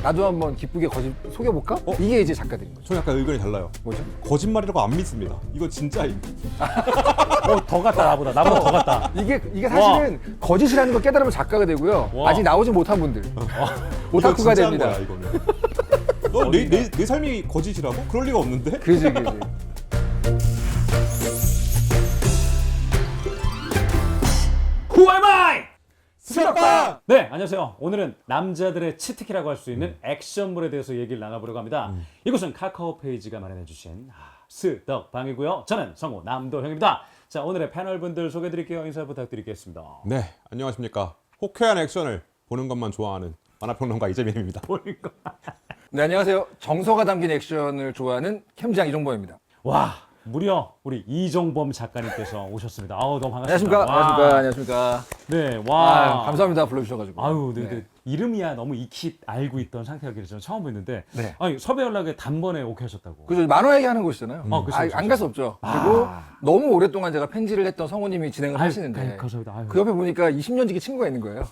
나도 한번 기쁘게 속여볼까? 이게 이제 작가들인 거죠. 저는 약간 의견이 달라요. 뭐죠? 거짓말이라고 안 믿습니다. 이거 진짜임. 더 같다 나보다 더 같다. 이게 사실은 거짓이라는 걸 깨달으면 작가가 되고요. 와. 아직 나오지 못한 분들 오타쿠가 진짜인 됩니다. 거야, 이거는. 너 내 삶이 거짓이라고? 그럴 리가 없는데? 그지. Who am I? 수락방! 네, 안녕하세요. 오늘은 남자들의 치트키라고 할 수 있는 액션물에 대해서 얘기를 나눠보려고 합니다. 이곳은 카카오 페이지가 마련해주신 스덕방이고요. 저는 성우 남도형입니다. 자, 오늘의 패널분들 소개해드릴게요. 인사 부탁드리겠습니다. 네, 안녕하십니까. 호쾌한 액션을 보는 것만 좋아하는 만화평론가 이재민입니다. 네, 안녕하세요. 정서가 담긴 액션을 좋아하는 캠장 이종범입니다. 와, 무려 우리 이종범 작가님께서 오셨습니다. 아우, 너무 반갑습니다. 안녕하십니까. 네, 와. 감사합니다. 불러주셔가지고. 아유, 네. 이름이야 너무 익히 알고 있던 상태였기를 저는 처음 뵀는데 네. 아니, 섭외 연락에 단번에 오케이 하셨다고. 그죠, 만화 얘기하는 곳이잖아요. 그쵸. 안 갈 수 없죠. 그리고 너무 오랫동안 제가 펜지를 했던 성우님이 진행을 하시는데 감사합니다. 아유. 그 옆에 보니까 20년 지기 친구가 있는 거예요.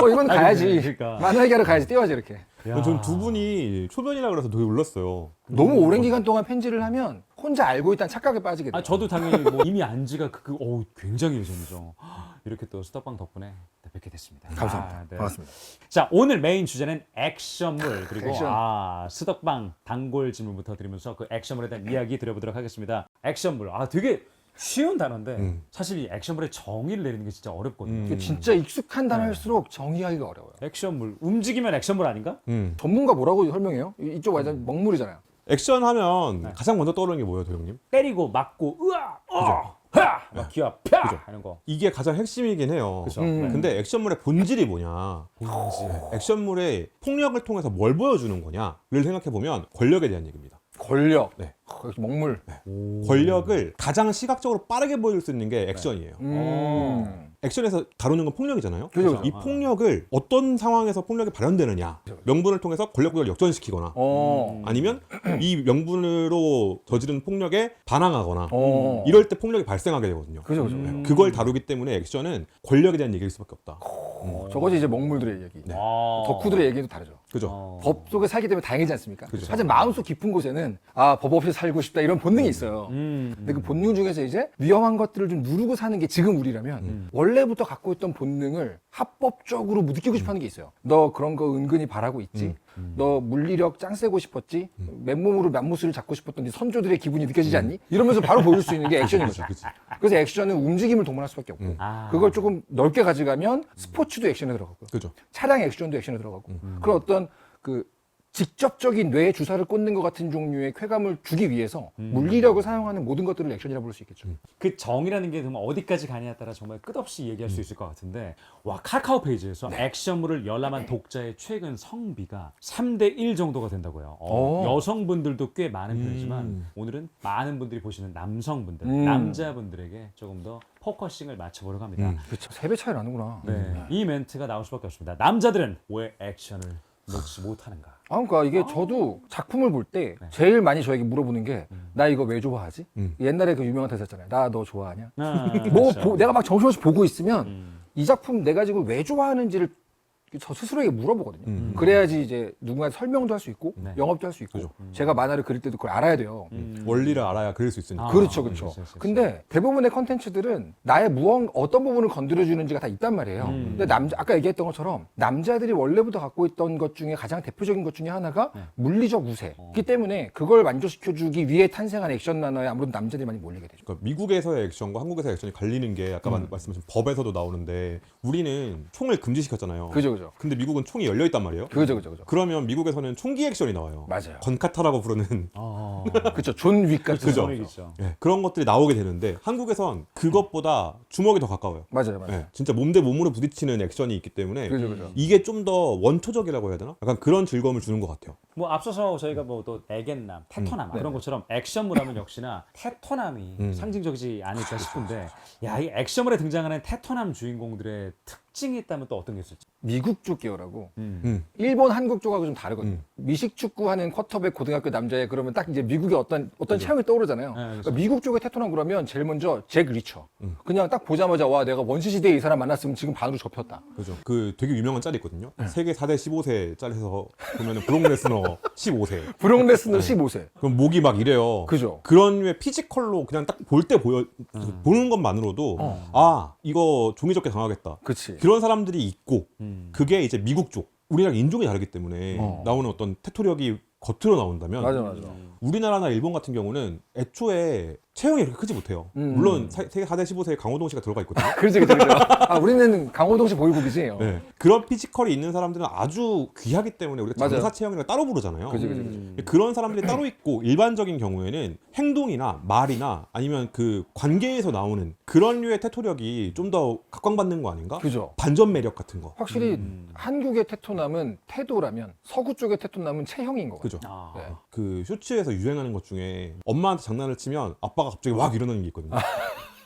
이건 아유, 가야지. 그러니까. 만화 얘기하러 가야지. 띄워야지 이렇게. 야. 전 두 분이 초면이라 그래서 되게 놀랐어요. 너무 오랜 기간 동안 펜지를 하면 혼자 알고 있다는 착각에 빠지게 돼요. 저도 당연히 뭐 이미 안지가 굉장히 예전이죠. 이렇게 또 스톱방 덕분에 뵙게 됐습니다. 감사합니다. 네. 반갑습니다. 자, 오늘 메인 주제는 액션물 그리고 액션. 스덕방 단골 질문부터 드리면서 그 액션물에 대한 이야기 드려보도록 하겠습니다. 액션물 되게 쉬운 단어인데 사실 이 액션물의 정의를 내리는 게 진짜 어렵거든요. 이게 진짜 익숙한 단어일수록 정의하기가 어려워요. 액션물 움직이면 액션물 아닌가? 전문가 뭐라고 설명해요? 이쪽 완전 먹물이잖아요. 액션 하면 가장 먼저 떠오르는 게 뭐예요, 도형님? 때리고 맞고 으아 막 기어 펴 하는 거. 이게 가장 핵심이긴 해요. 그죠. 근데 액션물의 본질이 뭐냐? 액션물의 폭력을 통해서 뭘 보여주는 거냐를 생각해보면 권력에 대한 얘기입니다. 권력. 네. 역시 먹물. 권력을 가장 시각적으로 빠르게 보여줄 수 있는 게 액션이에요. 액션에서 다루는 건 폭력이잖아요. 그죠. 이 폭력을 어떤 상황에서 폭력이 발현되느냐, 명분을 통해서 권력구조를 역전시키거나 아니면 이 명분으로 저지른 폭력에 반항하거나 이럴 때 폭력이 발생하게 되거든요. 그죠. 그걸 다루기 때문에 액션은 권력에 대한 얘기일 수밖에 없다. 저것이 이제 먹물들의 얘기. 덕후들의 얘기도 다르죠. 그죠? 법 속에 살기 때문에 다행이지 않습니까? 그죠. 하지만 마음속 깊은 곳에는 법 없이 살고 싶다 이런 본능이 있어요. 근데 그 본능 중에서 이제 위험한 것들을 좀 누르고 사는 게 지금 우리라면 원래부터 갖고 있던 본능을 합법적으로 느끼고 싶어하는 게 있어요. 너 그런 거 은근히 바라고 있지? 너 물리력 짱 세고 싶었지? 맨몸으로 맘무스를 잡고 싶었던 네 선조들의 기분이 느껴지지 않니? 이러면서 바로 보여줄 수 있는 게 액션인 거죠. 그래서 액션은 움직임을 동반할 수밖에 없고 그걸 조금 넓게 가져가면 스포츠도 액션에 들어가고요. 그죠? 차량 액션도 액션에 들어가고 그런 어떤 그 직접적인 뇌에 주사를 꽂는 것 같은 종류의 쾌감을 주기 위해서 물리력을 사용하는 모든 것들을 액션이라고 볼 수 있겠죠. 그 정의라는 게 정말 어디까지 가냐에 따라 정말 끝없이 얘기할 수 있을 것 같은데 카카오 페이지에서 액션물을 열람한 독자의 최근 성비가 3대1 정도가 된다고요. 여성분들도 꽤 많은 편이지만 오늘은 많은 분들이 보시는 남성분들, 남자분들에게 조금 더 포커싱을 맞춰보려고 합니다. 그렇죠. 3배 차이 나는구나. 네, 이 멘트가 나올 수밖에 없습니다. 남자들은 왜 액션을 놓지 못하는가? 그러니까 이게 저도 작품을 볼 때 제일 많이 저에게 물어보는 게 나 이거 왜 좋아하지? 옛날에 그 유명한 대사잖아요. 나 너 좋아하냐? 그렇죠. 내가 막 정신없이 보고 있으면 이 작품 내가 지금 왜 좋아하는지를 저 스스로에게 물어보거든요. 그래야지 이제 누군가한테 설명도 할 수 있고 영업도 할 수 있고 제가 만화를 그릴 때도 그걸 알아야 돼요. 원리를 알아야 그릴 수 있으니까. 그렇죠. 근데 대부분의 컨텐츠들은 나의 어떤 부분을 건드려주는지가 다 있단 말이에요. 근데 아까 얘기했던 것처럼 남자들이 원래부터 갖고 있던 것 중에 가장 대표적인 것 중에 하나가 물리적 우세이기 때문에 그걸 만족시켜주기 위해 탄생한 액션 만화에 아무래도 남자들이 많이 몰리게 되죠. 그러니까 미국에서의 액션과 한국에서의 액션이 갈리는 게 아까 말씀하신 법에서도 나오는데 우리는 총을 금지시켰잖아요. 그죠. 근데 미국은 총이 열려 있단 말이에요. 그죠. 그러면 미국에서는 총기 액션이 나와요. 맞아요. 건카타라고 부르는 그렇죠. 존 윅 같은 그죠. 거. 있죠. 그런 것들이 나오게 되는데 한국에선 그것보다 주먹이 더 가까워요. 맞아요. 진짜 몸 대 몸으로 부딪히는 액션이 있기 때문에 그죠. 이게 좀 더 원초적이라고 해야 되나? 약간 그런 즐거움을 주는 것 같아요. 뭐 앞서서 저희가 뭐 또 애견남, 테토남 그런 것처럼 액션물 하면 역시나 테토남이 상징적이지 않을까 싶은데 이 액션물에 등장하는 테토남 주인공들의 특징이 있다면 또 어떤 게 있을지. 미국 쪽 계열하고 음. 일본, 한국 쪽하고 좀 다르거든요. 미식 축구하는 쿼터백 고등학교 남자애 그러면 딱 이제 미국의 어떤 체형이 떠오르잖아요. 그러니까 미국 쪽에 테토남 그러면 제일 먼저 잭 리처. 그냥 딱 보자마자 와 내가 원시 시대에 이 사람 만났으면 지금 반으로 접혔다. 그죠. 그 되게 유명한 짤이 있거든요. 세계 4대 15세 짤에서 보면은 브록 레스너 15세. 브록 레스너 15세. 그럼 목이 막 이래요. 그죠. 그런 류의 피지컬로 그냥 딱 볼 때 보는 것만으로도 아 이거 종이접게 당하겠다. 그치. 그런 사람들이 있고 그게 이제 미국 쪽 우리랑 인종이 다르기 때문에 나오는 어떤 테토력이 겉으로 나온다면 맞아. 우리나라나 일본 같은 경우는 애초에 체형이 그렇게 크지 못해요. 물론 세계 4대 15세에 강호동 씨가 들어가 있거든요. 그렇지. 아, 우리는 강호동 씨 보이국이지. 네. 그런 피지컬이 있는 사람들은 아주 귀하기 때문에 우리가 맞아요. 장사 체형이라 따로 부르잖아요. 그치. 그런 사람들이 따로 있고 일반적인 경우에는 행동이나 말이나 아니면 그 관계에서 나오는 그런 류의 테토력이 좀 더 각광받는 거 아닌가? 그죠. 반전 매력 같은 거. 확실히 한국의 테토남은 태도라면 서구 쪽의 테토남은 체형인 것 같아요. 그죠. 아. 네. 그 쇼츠에서 유행하는 것 중에 엄마한테 장난을 치면 아빠가 갑자기 막 일어나는 게 있거든요.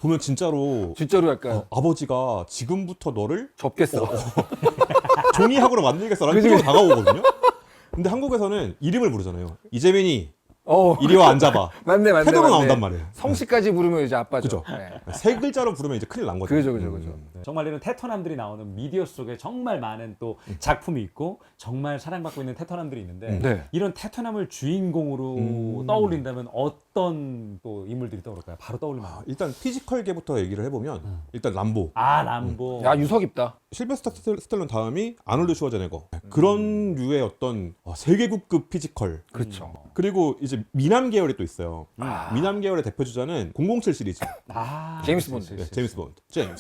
보면 진짜로 진짜로 약간 아버지가 지금부터 너를 접겠어. 종이학으로 만들겠어라는 그치, 표정으로 다가오거든요. 근데 한국에서는 이름을 부르잖아요. 이재민이 어, 이리 와 앉아봐. 맞네. 태도로 나온단 말이에요. 성씨까지 부르면 이제 아빠죠. 그죠. 네. 세 글자로 부르면 이제 큰일 난 거죠. 그죠. 정말 이런 테토남들이 나오는 미디어 속에 정말 많은 또 작품이 있고 정말 사랑받고 있는 테토남들이 있는데 네. 이런 테토남을 주인공으로 떠올린다면 어떤 또 인물들이 떠오를까요? 바로 떠올리면 일단 피지컬계부터 얘기를 해보면 일단 람보. 람보. 야, 유석 입다. 실베스터 스텔론 다음이 아놀드 슈워제네거. 그런 류의 어떤 세계국급 피지컬. 그렇죠. 그리고 이제 미남 계열이 또 있어요. 미남 계열의 대표 주자는 007 시리즈. 제임스 본드. 네, 제임스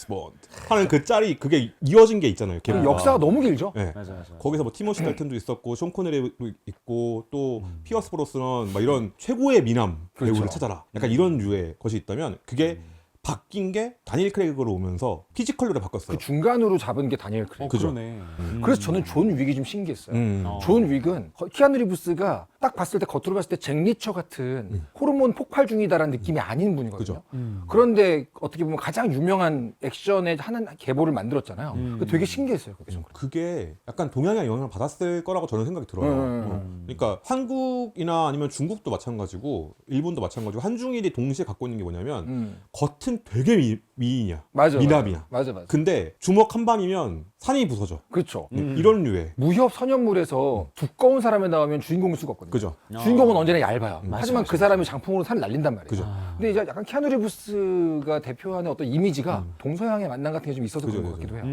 본드 하는 그 짤이 그게 이어진 게 있잖아요. 그 걔가. 역사가 너무 길죠. 네. 맞아. 거기서 뭐 티모시 달튼도 있었고 숀 코네리도 있고 또 피어스 브로스넌 막 이런 최고의 미남 배우를 그렇죠. 찾아라. 약간 이런 류의 것이 있다면 그게 바뀐 게 다니엘 크레이그로 오면서 피지컬로 바꿨어요. 그 중간으로 잡은 게 다니엘 크레이그. 그죠. 그러네. 그래서 저는 존 윅이 좀 신기했어요. 어. 존 윅은 키아누 리브스가 딱 봤을 때 겉으로 봤을 때 잭 리처 같은 호르몬 폭발 중이다라는 느낌이 아닌 분이거든요. 그죠. 그런데 어떻게 보면 가장 유명한 액션의 하나 계보를 만들었잖아요. 그거 되게 신기했어요. 그게 좀. 그게 약간 동양의 영향을 받았을 거라고 저는 생각이 들어요. 그러니까 한국이나 아니면 중국도 마찬가지고 일본도 마찬가지고 한중일이 동시에 갖고 있는 게 뭐냐면 겉은 되게 미인이야. 맞아. 미남이야. 맞아. 근데 주먹 한 방이면 산이 부서져. 그렇죠. 이런 류의. 무협 선연물에서 두꺼운 사람이 나오면 주인공일 수가 없거든요. 그죠. 주인공은 언제나 얇아요. 하지만 맞아. 그 사람이 장풍으로 산을 날린단 말이에요. 그죠. 근데 이제 약간 키아누 리브스가 대표하는 어떤 이미지가 동서양의 만남 같은 게 좀 있어서 그런 것 같기도 해요.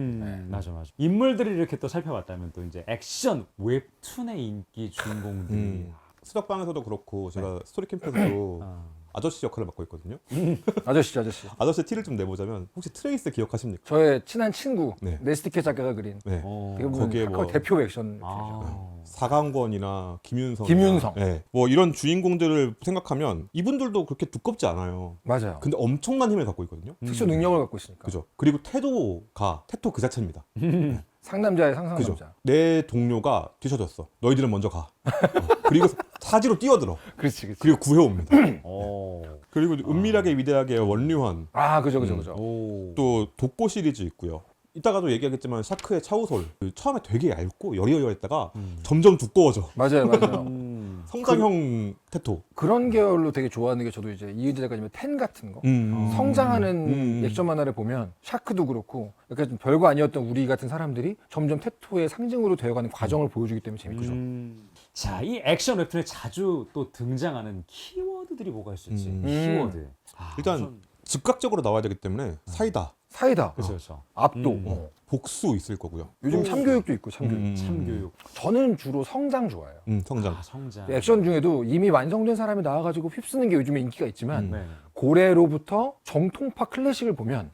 맞아. 인물들을 이렇게 또 살펴봤다면 또 이제 액션 웹툰의 인기 주인공들이 수덕방에서도 그렇고 제가 스토리 캠프에서도 아저씨 역할을 맡고 있거든요. 아저씨. 아저씨 티를 좀 내보자면 혹시 트레이스 기억하십니까? 저의 친한 친구 네. 네스티케 작가가 그린 네. 거기에 거기에 뭐 대표 액션. 사강권이나 김윤성. 네. 뭐 이런 주인공들을 생각하면 이분들도 그렇게 두껍지 않아요. 맞아요. 근데 엄청난 힘을 갖고 있거든요. 특수 능력을 갖고 있으니까. 그죠. 그리고 태도가 테토 그 자체입니다. 상남자의 그죠. 상상남자. 내 동료가 뒤쳐졌어. 너희들은 먼저 가. 그리고 사지로 뛰어들어. 그렇지. 그리고 구해옵니다. 오. 그리고 은밀하게 위대하게 원류한 아, 그죠. 오. 또 독고 시리즈 있고요. 이따가도 얘기하겠지만 샤크의 차우솔 그 처음에 되게 얇고 여리여리했다가 점점 두꺼워져. 맞아요. 성장형 테토. 그런 계열로 되게 좋아하는 게 저도 이제 이휘재 작가님의 텐 같은 거 성장하는 액션 만화를 보면 샤크도 그렇고 약간 좀 별거 아니었던 우리 같은 사람들이 점점 테토의 상징으로 되어가는 과정을 보여주기 때문에 재밌죠. 자, 이 액션 웹툰에 자주 또 등장하는 키워드들이 뭐가 있을지. 키워드. 일단 즉각적으로 나와야 되기 때문에 사이다, 사이다, 그렇죠. 압도, 복수 있을 거고요. 요즘 참교육도 있고 참교육. 참교육. 저는 주로 성장 좋아해요. 성장. 성장. 액션 중에도 이미 완성된 사람이 나와가지고 휩쓰는 게 요즘에 인기가 있지만 네. 고래로부터 정통파 클래식을 보면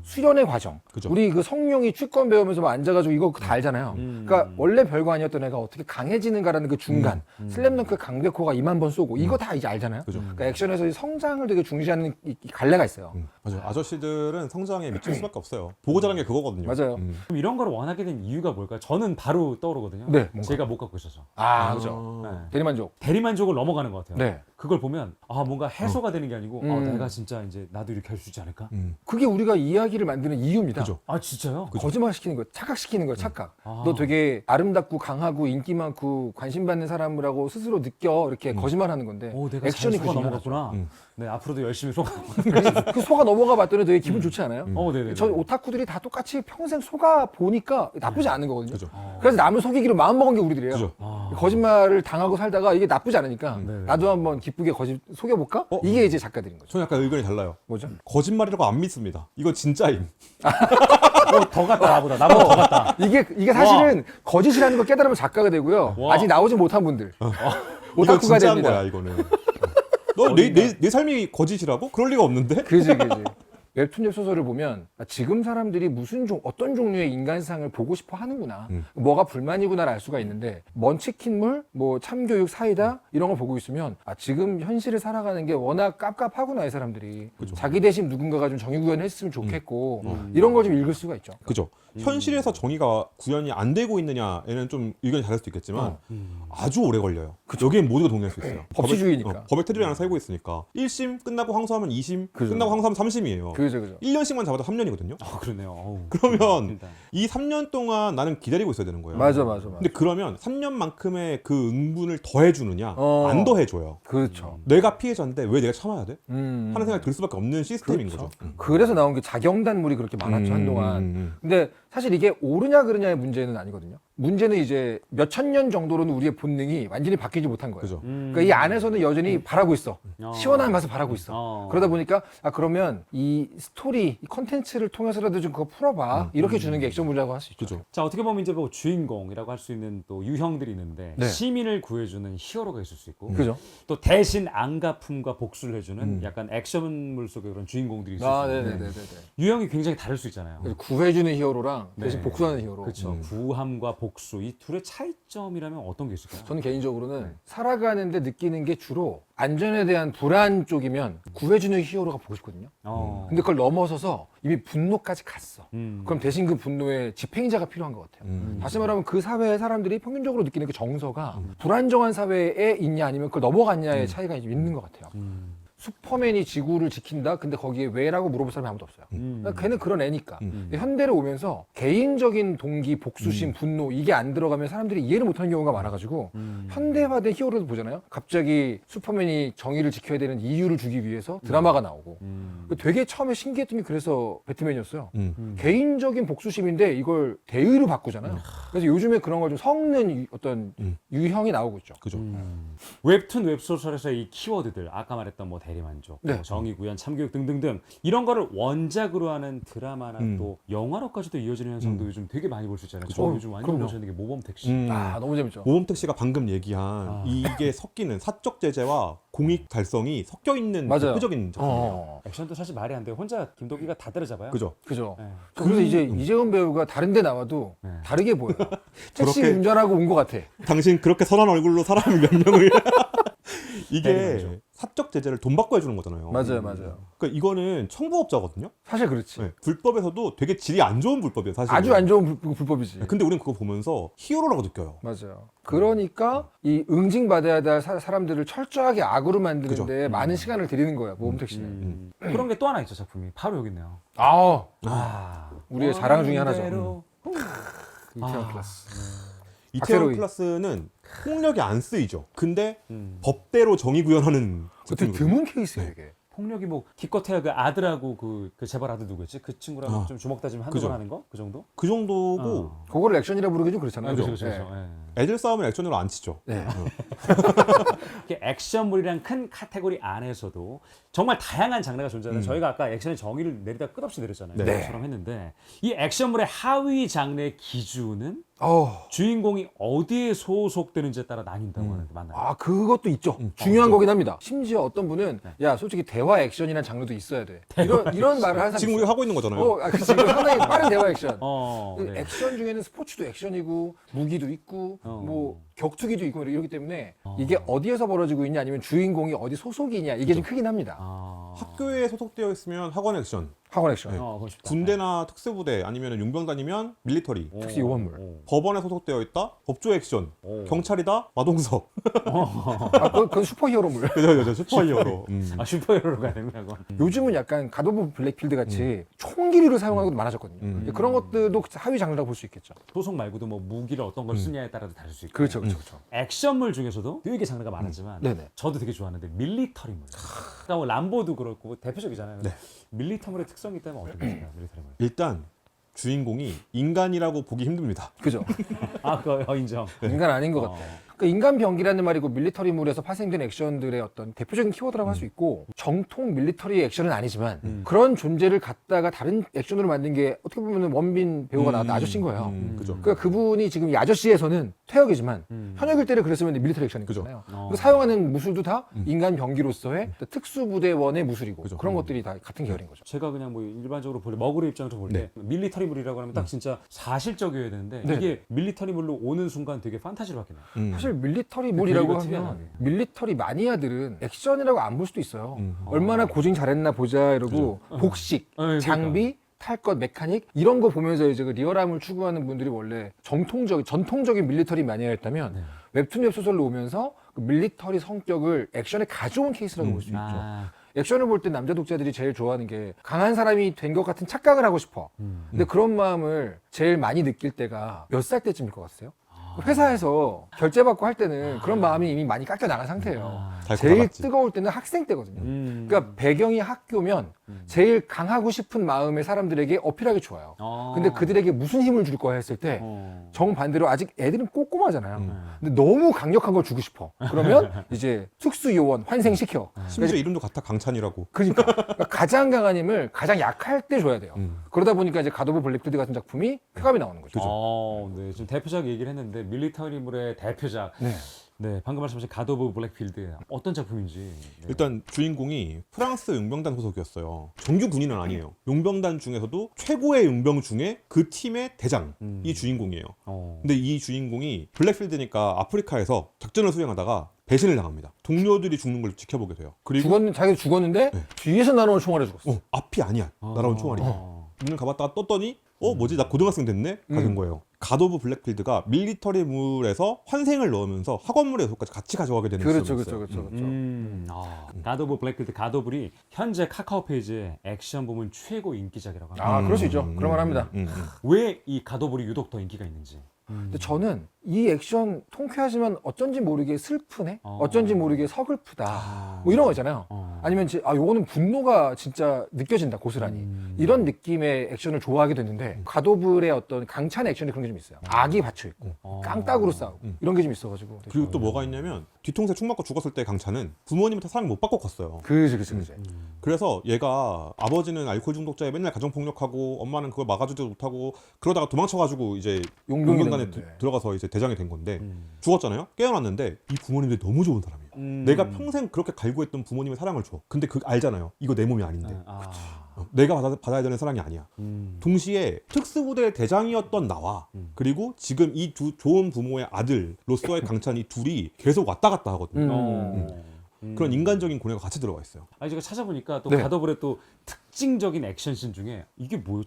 수련의 과정. 그죠. 우리 그 성룡이 취권 배우면서 막 앉아가지고 이거 다 알잖아요. 그러니까 원래 별거 아니었던 애가 어떻게 강해지는가라는 그 중간. 슬램덩크 강백호가 2만 번 쏘고 이거 다 이제 알잖아요. 그죠. 그러니까 액션에서 이 성장을 되게 중시하는 이 갈래가 있어요. 맞아요. 아저씨들은 성장에 미칠 수밖에 없어요. 보고 자란 게 그거거든요. 맞아요. 그럼 이런 걸 원하게 된 이유가 뭘까요? 저는 바로 떠오르거든요. 네, 뭔가. 제가 못 갖고 있어서. 아, 그죠. 네. 대리만족. 대리만족을 넘어가는 것 같아요. 네. 그걸 보면 아 뭔가 해소가 되는 게 아니고 내가 진짜 이제 나도 이렇게 할 수 있지 않을까? 그게 우리가 이야기를 만드는 이유입니다. 그죠. 아 진짜요? 거짓말 시키는 거, 착각시키는 거야, 착각. 아. 너 되게 아름답고 강하고 인기 많고 관심 받는 사람이라고 스스로 느껴 이렇게 거짓말하는 건데 오 내가 액션이 잘 속아 그 중에 넘어갔구나. 네 앞으로도 열심히 속아. 하나죠. 그 속아 넘어가 봤더니 되게 기분 좋지 않아요? 네네. 저 오타쿠들이 다 똑같이 평생 속아 보니까 나쁘지 않은 거거든요. 그죠. 그래서 남을 속이기로 마음 먹은 게 우리들이에요. 그죠. 거짓말을 당하고 살다가 이게 나쁘지 않으니까 네네. 나도 한번 기쁘게 속여볼까? 이게 이제 작가들인 거죠. 저는 약간 의견이 달라요. 뭐죠? 거짓말이라고 안 믿습니다. 이거 진짜임. 더 같다 나보다 더 같다. 이게 사실은 거짓이라는 걸 깨달으면 작가가 되고요. 와. 아직 나오지 못한 분들. 이거 오타쿠가 진짜인 됩니다. 거야 이거는. 너 내 삶이 거짓이라고? 그럴 리가 없는데? 그지. 웹툰 웹소설을 보면 지금 사람들이 어떤 종류의 인간상을 보고 싶어 하는구나, 뭐가 불만이구나를 알 수가 있는데, 먼치킨물, 뭐 참교육, 사이다 이런 걸 보고 있으면 지금 현실을 살아가는 게 워낙 깝깝하구나 이 사람들이. 자기 대신 누군가가 좀 정의 구현했으면 좋겠고 이런 걸 좀 읽을 수가 있죠. 그죠. 현실에서 정의가 구현이 안 되고 있느냐에는 좀 의견이 다를 수도 있겠지만 아주 오래 걸려요. 여기엔 모두가 동의할 수 있어요. 법치주의니까. 법의 테두리 안에 살고 있으니까 1심 끝나고 항소하면 2심, 그죠. 끝나고 항소하면 3심이에요. 그죠. 1년씩만 잡아도 3년이거든요. 그러네요. 어우. 그러면 일단. 이 3년 동안 나는 기다리고 있어야 되는 거예요. 맞아. 근데 그러면 3년만큼의 그 응분을 더해주느냐 안 더해줘요. 그렇죠. 내가 피해자인데 왜 내가 참아야 돼? 하는 생각이 들 수밖에 없는 시스템인 그렇죠. 거죠. 그래서 나온 게 자경단물이 그렇게 많았죠, 한동안. 근데 사실 이게 옳으냐 그르냐의 문제는 아니거든요. 문제는 이제 몇 천 년 정도로는 우리의 본능이 완전히 바뀌지 못한 거예요. 그죠. 그러니까 이 안에서는 여전히 바라고 있어. 시원한 맛을 바라고 있어. 그러다 보니까 그러면 이 스토리, 이 컨텐츠를 통해서라도 좀 그거 풀어봐. 이렇게 주는 게 액션물이라고 할 수 있죠. 그죠. 자 어떻게 보면 이제 뭐 주인공이라고 할 수 있는 또 유형들이 있는데 네. 시민을 구해주는 히어로가 있을 수 있고 그죠? 또 대신 안갚음과 복수를 해주는 약간 액션물 속의 그런 주인공들이 있을 수 있는데 네네네. 유형이 굉장히 다를 수 있잖아요. 구해주는 히어로랑 대신 네. 복수하는 히어로. 그렇죠. 구함과 복수 이 둘의 차이점이라면 어떤 게 있을까요? 저는 개인적으로는 살아가는데 느끼는 게 주로 안전에 대한 불안 쪽이면 구해주는 히어로가 보고 싶거든요. 근데 그걸 넘어서서 이미 분노까지 갔어. 그럼 대신 그 분노에 집행자가 필요한 것 같아요. 다시 말하면 그 사회의 사람들이 평균적으로 느끼는 그 정서가 불안정한 사회에 있냐 아니면 그걸 넘어갔냐의 차이가 있는 것 같아요. 슈퍼맨이 지구를 지킨다? 근데 거기에 왜라고 물어볼 사람이 아무도 없어요. 그러니까 걔는 그런 애니까. 근데 현대를 오면서 개인적인 동기, 복수심, 분노 이게 안 들어가면 사람들이 이해를 못하는 경우가 많아가지고 현대화된 히어로도 보잖아요. 갑자기 슈퍼맨이 정의를 지켜야 되는 이유를 주기 위해서 드라마가 나오고 되게 처음에 신기했던 게 그래서 배트맨이었어요. 개인적인 복수심인데 이걸 대의로 바꾸잖아요. 그래서 요즘에 그런 걸 좀 섞는 어떤 유형이 나오고 있죠. 그죠. 웹툰 웹소설에서의 이 키워드들 아까 말했던 뭐 대리만족, 네. 뭐 정의구현, 참교육 등등등 이런 거를 원작으로 하는 드라마나 또 영화로까지도 이어지는 현상도 요즘 되게 많이 볼 수 있잖아요. 저 요즘 완전 그럼요. 보시는 게 모범택시. 너무 재밌죠. 모범택 씨가 방금 얘기한 이게 섞이는 사적 제재와 공익 달성이 섞여 있는 맞아요. 대표적인 작품이에요. 액션도 사실 말이 안 돼요. 혼자 김도기가 다 때려잡아요. 그죠. 그죠. 네. 그래서 이제 이재훈 배우가 다른 데 나와도 네. 다르게 보여요. 택시 저렇게- 운전하고 온 것 같아. 당신 그렇게 선한 얼굴로 사람 몇 명을 이게 대리만족. 사적 제재를 돈 받고 해주는 거잖아요. 맞아요. 그러니까 이거는 청부업자거든요. 사실 그렇지. 네. 불법에서도 되게 질이 안 좋은 불법이에요. 사실. 아주 안 좋은 불법이지. 근데 우리는 그거 보면서 히어로라고 느껴요. 맞아요. 그러니까 이 응징받아야 될 사람들을 철저하게 악으로 만드는데 그죠. 많은 시간을 들이는 거예요. 모범택 씨는. 그런 게 또 하나 있죠 작품이 바로 여기 있네요. 우리의 자랑 중에 하나죠. 원대로. 이태원 클라스. 이태원 박세로이. 클라스는 폭력이 안 쓰이죠. 근데 법대로 정의 구현하는 되게 작품이거든요. 드문 케이스예요, 이게. 폭력이 뭐 기껏해야 그 아들하고 그 재벌 아들 누구였지? 그 친구랑 좀 주먹 다짐 한두 그죠. 번 하는 거? 그 정도? 그 정도고 그거를 액션이라 부르기 좀 그렇잖아요. 그렇죠. 네. 애들 싸움은 액션으로 안 치죠. 네. 이렇게 액션물이란 큰 카테고리 안에서도 정말 다양한 장르가 존재하는 저희가 아까 액션의 정의를 내리다 끝없이 내렸잖아요. 네. 그것처럼 했는데 이 액션물의 하위 장르의 기준은 어, 주인공이 어디에 소속되는지에 따라 나뉜다고 하는데 맞나요? 그것도 있죠. 중요한 거긴 합니다. 심지어 어떤 분은 야, 솔직히 대화 액션이라는 장르도 있어야 돼. 이런 말을 하는 사람이 지금 있어요. 우리가 하고 있는 거잖아요. 그치. 이거 상당히 빠른 대화 액션. 네. 액션 중에는 스포츠도 액션이고 무기도 있고 뭐 격투기도 있고 이러기 때문에 이게 어디에서 벌어지고 있냐 아니면 주인공이 어디 소속이냐 이게 좀 크긴 합니다. 아. 학교에 소속되어 있으면 학원 액션, 학원 액션. 네. 그거 싶다. 군대나 특수부대 아니면 용병단이면 밀리터리, 오, 특수 요원물. 오. 법원에 소속되어 있다 법조 액션, 오. 경찰이다 마동석. 그건 슈퍼히어로물. 그죠 슈퍼히어로. 아 슈퍼히어로가 되는 거야. 요즘은 약간 갓 오브 블랙필드 같이 총기류를 사용하는 것도 많아졌거든요. 그런 것들도 하위 장르라고 볼 수 있겠죠. 소속 말고도 뭐 무기를 어떤 걸 쓰냐에 따라서 다를 수 있고. 그렇죠, 그렇죠, 그렇죠. 액션물 중에서도 되게 장르가 많았지만 네네. 저도 되게 좋아하는데 밀리터리물. 그러니까 뭐 람보도 그렇고 대표적이잖아요. 네. 밀리터물의 특성이 있다면 어떤 게 있을까요? 밀리터리물. 일단 주인공이 인간이라고 보기 힘듭니다. 그죠. 아 그거 인정. 인간 아닌 것 같아. 그러니까 인간 병기라는 말이고 밀리터리물에서 파생된 액션들의 어떤 대표적인 키워드라고 할 수 있고 정통 밀리터리 액션은 아니지만 그런 존재를 갖다가 다른 액션으로 만든 게 어떻게 보면 원빈 배우가 나왔던 아저씨인 거예요. 그죠. 그러니까 그분이 지금 이 아저씨에서는 퇴역이지만 현역일 때를 그랬으면 밀리터리 액션인 그죠. 거잖아요. 그리고 사용하는 무술도 다 인간 병기로서의 특수부대원의 무술이고 그죠. 그런 것들이 다 같은 계열인 거죠. 제가 그냥 뭐 일반적으로 볼 때 머그의 입장에서 볼 때 밀리터리물이라고 하면 딱 진짜 사실적이어야 되는데 네. 이게 밀리터리물로 오는 순간 되게 판타지로 바뀌나요? 사실 밀리터리물이라고 분위기가 하면 특이하네. 밀리터리 마니아들은 액션이라고 안 볼 수도 있어요. 얼마나 고증 잘했나 보자 이러고 복식, 그러니까. 장비, 탈 것, 메카닉 이런 거 보면서 이제 그 리얼함을 추구하는 분들이 원래 전통적인 밀리터리 마니아였다면 웹툰 웹소설로 오면서 그 밀리터리 성격을 액션에 가져온 케이스라고 볼 수 있죠. 아, 액션을 볼 때 남자 독자들이 제일 좋아하는 게 강한 사람이 된 것 같은 착각을 하고 싶어. 근데 그런 마음을 제일 많이 느낄 때가 몇 살 때쯤일 것 같으세요? 회사에서 결제받고 할 때는 그런 마음이 이미 많이 깎여 나간 상태예요. 잘 제일 골라갔지. 뜨거울 때는 학생 때거든요. 그러니까 배경이 학교면 제일 강하고 싶은 마음의 사람들에게 어필하기 좋아요. 근데 그들에게 무슨 힘을 줄 거야 했을 때 정반대로 아직 애들은 꼼꼼하잖아요. 근데 너무 강력한 걸 주고 싶어. 그러면 이제 특수요원 환생시켜. 심지어 이름도 같아 강찬이라고. 그러니까 가장 강한 힘을 가장 약할 때 줘야 돼요. 그러다 보니까 이제 갓 오브 블랙필드 같은 작품이 쾌감이 나오는 거죠. 네, 지금 대표작 얘기를 했는데 밀리터리물의 대표작. 네. 네, 방금 말씀하신 갓 오브 블랙필드 어떤 작품인지. 네. 일단 주인공이 프랑스 용병단 소속이었어요. 정규 군인은 아니에요. 용병단 중에서도 최고의 용병 중에 그 팀의 대장이 주인공이에요. 근데 이 주인공이 블랙필드니까 아프리카에서 작전을 수행하다가 배신을 당합니다. 동료들이 죽는 걸 지켜보게 돼요. 그리고 자기도 죽었는데 뒤에서 날아온 총알에 죽었어. 앞이 아니야. 날아온 총알이. 눈을 감았다가 떴더니 뭐지 나 고등학생 됐네? 가 된 거예요. 갓 오브 블랙필드가 밀리터리물에서 환생을 넣으면서 학원물의 요소까지 같이 가져가게 되는 그렇죠, 시점이었어요. 그렇죠. 갓 오브 블랙필드 갓 오브리 현재 카카오 페이지에 액션 부문 최고 인기작이라고 합니다. 그럴 수 있죠. 그럴만합니다. 왜 이 갓 오브리 유독 더 인기가 있는지. 근데 저는 이 액션 통쾌하지만 어쩐지 모르게 슬프네? 어쩐지 모르게 서글프다. 뭐 이런 거 있잖아요. 아니면 요거는 분노가 진짜 느껴진다, 고스란히. 이런 느낌의 액션을 좋아하게 됐는데, 갓오블의 어떤 강찬의 액션이 그런 게 좀 있어요. 악이 받쳐있고, 깡따구로 싸우고, 이런 게 좀 있어가지고. 그리고 또 뭐가 있냐면 뒤통수에 총 맞고 죽었을 때 강찬은 부모님한테 사랑 못 받고 컸어요. 그지. 그래서 얘가 아버지는 알코올 중독자에 맨날 가정폭력하고 엄마는 그걸 막아주지도 못하고 그러다가 도망쳐가지고 이제 용병이 용병단에 됐는데. 들어가서 이제 대장이 된 건데 죽었잖아요. 깨어났는데 이 부모님들이 너무 좋은 사람이에요. 내가 평생 그렇게 갈구했던 부모님의 사랑을 줘. 근데 알잖아요. 이거 내 몸이 아닌데. 내가 받아야 되는 사랑이 아니야. 동시에 특수부대 대장이었던 나와 그리고 지금 이 두 좋은 부모의 아들로서의 강찬이 둘이 계속 왔다 갔다 하거든요. 그런 인간적인 고뇌가 같이 들어가 있어요. 아니 제가 찾아보니까 또 네. 갓 오브의 또 특징적인 액션씬 중에 이게 뭐예요?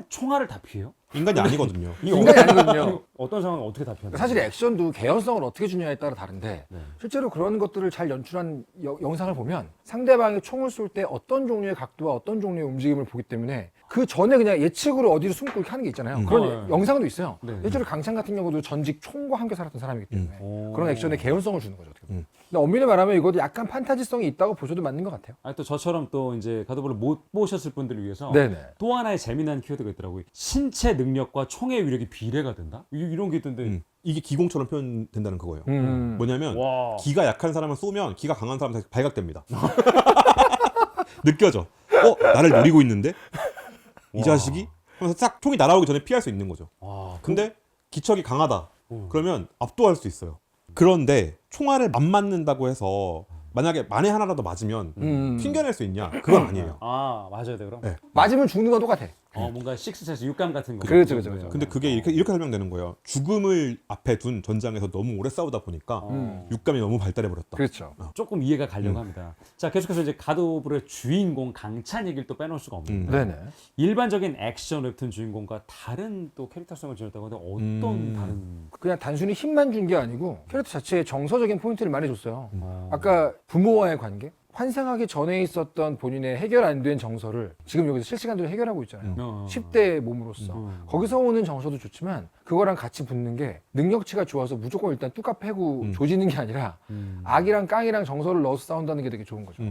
총알을 다 피해요? 인간이 아니거든요. 인간이 아니거든요. 어떤 상황을 어떻게 다 피하는 사실 액션도 개연성을 어떻게 주냐에 따라 다른데, 실제로 그런 것들을 잘 연출한 영상을 보면 상대방이 총을 쏠 때 어떤 종류의 각도와 어떤 종류의 움직임을 보기 때문에 그 전에 그냥 예측으로 어디로 숨고 이렇게 하는 게 있잖아요. 그런 영상도 있어요. 네. 실제로 강찬 같은 경우도 전직 총과 함께 살았던 사람이기 때문에 그런 액션에 개연성을 주는 거죠. 어떻게 보면. 근데 엄밀히 말하면 이것도 약간 판타지성이 있다고 보셔도 맞는 것 같아요. 아니 또 저처럼 또 이제 갓 오브를 못 보셨을 분들을 위해서 네네. 또 하나의 재미난 키워드가 있더라고요. 신체 능력과 총의 위력이 비례가 된다? 이런 게 있던데. 이게 기공처럼 표현된다는 그거예요. 뭐냐면 와. 기가 약한 사람을 쏘면 기가 강한 사람한테 발각됩니다. 느껴져. 나를 노리고 있는데 이 자식이 하면서 딱 총이 날아오기 전에 피할 수 있는 거죠. 와. 근데 기척이 강하다. 그러면 압도할 수 있어요. 그런데 총알을 안 맞는다고 해서 만약에 만에 하나라도 맞으면 튕겨낼 수 있냐? 그건 아니에요. 아 맞아야 돼 그럼. 네. 맞으면 죽는 건 똑같아. 뭔가 식스센스 육감 같은 거. 그렇죠, 그렇죠. 근데 그게 이렇게 설명되는 거예요. 죽음을 앞에 둔 전장에서 너무 오래 싸우다 보니까 육감이 너무 발달해 버렸다. 그렇죠. 조금 이해가 가려고 합니다. 자 계속해서 이제 갓오브의 주인공 강찬 얘기를 또 빼놓을 수가 없는데 네네. 일반적인 액션 웹툰 주인공과 다른 또 캐릭터성을 지녔다고 하는데 어떤 다른? 그냥 단순히 힘만 준 게 아니고 캐릭터 자체에 정서적인 포인트를 많이 줬어요. 아까 부모와의 관계, 환생하기 전에 있었던 본인의 해결 안 된 정서를 지금 여기서 실시간으로 해결하고 있잖아요. 10대의 몸으로서. 거기서 오는 정서도 좋지만 그거랑 같이 붙는 게 능력치가 좋아서 무조건 일단 뚜까 패고 조지는 게 아니라 악이랑 깡이랑 정서를 넣어서 싸운다는 게 되게 좋은 거죠.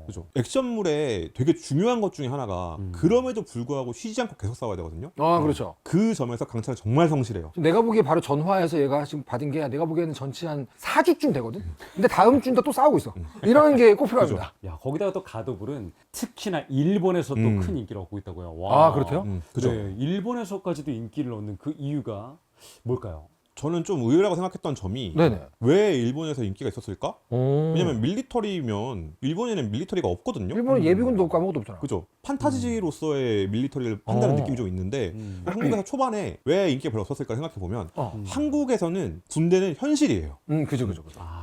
그죠. 액션물에 되게 중요한 것 중에 하나가 그럼에도 불구하고 쉬지 않고 계속 싸워야 되거든요. 아, 그렇죠. 그 점에서 강찬은 정말 성실해요. 내가 보기에 바로 전화해서 얘가 지금 받은 게 내가 보기에는 전치 한 4주쯤 되거든? 근데 다음 주인데 또 싸우고 있어. 이런 게 꼭 필요합니다. 야 거기다가 또 갓오브는 특히나 일본에서 또 큰 인기를 얻고 있다고요. 와. 아, 그렇대요? 그죠. 네, 일본에서까지도 인기를 얻는 그 이유가 뭘까요? 저는 좀 의외라고 생각했던 점이 네네. 왜 일본에서 인기가 있었을까? 오. 왜냐면 밀리터리면 일본에는 밀리터리가 없거든요. 일본은 예비군도 없고 아무것도 없잖아. 그죠. 판타지로서의 밀리터리를 한다는 느낌이 좀 있는데 한국에서 초반에 왜 인기가 별로 없었을까 생각해 보면 한국에서는 군대는 현실이에요. 그죠.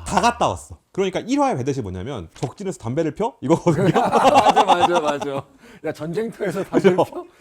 다 갔다 왔어. 그러니까 1화의 배댓이 뭐냐면 적진에서 담배를 펴? 이거거든요. 맞아. 야, 전쟁터에서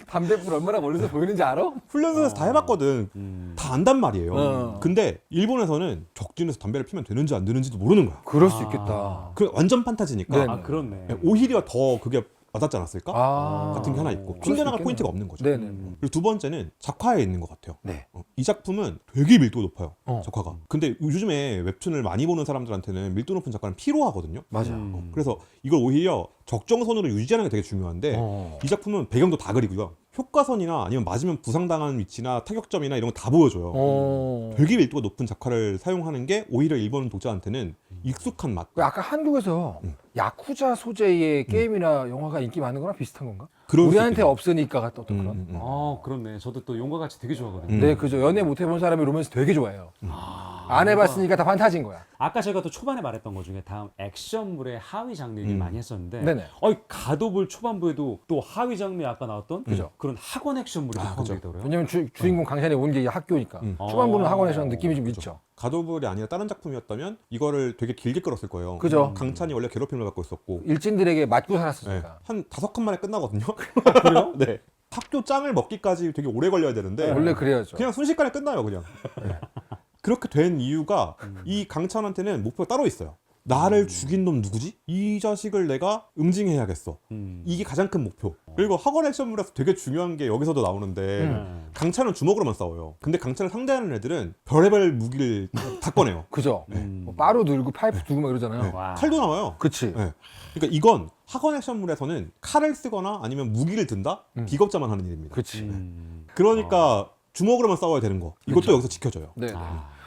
담배불 얼마나 멀리서 보이는지 알아? 훈련소에서 다 해봤거든. 다 안단 말이에요. 어. 근데 일본에서는 적진에서 담배를 피면 되는지 안 되는지도 모르는 거야. 그럴 수 있겠다. 그 완전 판타지니까 네네. 아 그렇네. 오히려 더 그게 와닿지 않았을까? 아. 같은 게 하나 있고 그럴 수 튕겨나갈 있겠네요. 포인트가 없는 거죠. 네네. 그리고 두 번째는 작화에 있는 것 같아요. 네. 이 작품은 되게 밀도가 높아요. 어. 작화가. 근데 요즘에 웹툰을 많이 보는 사람들한테는 밀도 높은 작가는 피로하거든요. 맞아요. 그래서 이걸 오히려 적정선으로 유지하는 게 되게 중요한데 이 작품은 배경도 다 그리고요. 효과선이나 아니면 맞으면 부상당한 위치나 타격점이나 이런 거 다 보여줘요. 되게 밀도가 높은 작화를 사용하는 게 오히려 일본 독자한테는 익숙한 맛. 아까 한국에서 야쿠자 소재의 게임이나 영화가 인기 많은 거랑 비슷한 건가? 그럴 수 우리한테 있겠네요. 없으니까 같은 어떤 그런. 아 그렇네. 저도 또 용과 같이 되게 좋아하거든요. 네, 그죠. 연애 못 해본 사람이 로맨스 되게 좋아해요. 안 해봤으니까 다 판타지인 거야. 아까 제가 또 초반에 말했던 것 중에 다음 액션물의 하위 장르 얘기를 많이 했었는데 네네. 갓오블 초반부에도 또 하위 장르에 아까 나왔던 그죠. 그런 학원 액션물이 포함되어 있다고요? 왜냐면 주인공 강산이 온 게 학교니까. 초반부는 학원에서 느낌이 좀 있죠. 갓오블이 아니라 다른 작품이었다면 이거를 되게 길게 끌었을 거예요. 그죠. 강찬이 원래 괴롭힘을 받고 있었고 일진들에게 맞고 네. 살았으니까. 한 5컷 만에 끝나거든요. 그래요? 네. 학교 짱을 먹기까지 되게 오래 걸려야 되는데 원래 그래야죠. 그냥 순식간에 끝나요, 그냥. 그렇게 된 이유가 이 강찬한테는 목표가 따로 있어요. 나를 죽인 놈 누구지? 이 자식을 내가 응징해야겠어. 이게 가장 큰 목표. 그리고 학원 액션물에서 되게 중요한 게 여기서도 나오는데 강찬은 주먹으로만 싸워요. 근데 강찬을 상대하는 애들은 별의별 무기를 다 꺼내요. 그죠. 뭐 빠루 들고 파이프 들고 막 이러잖아요. 와. 칼도 나와요. 그치. 네. 그러니까 이건 학원 액션물에서는 칼을 쓰거나 아니면 무기를 든다? 비겁자만 하는 일입니다. 그치. 그러니까 주먹으로만 싸워야 되는 거. 이것도 여기서 지켜져요. 네.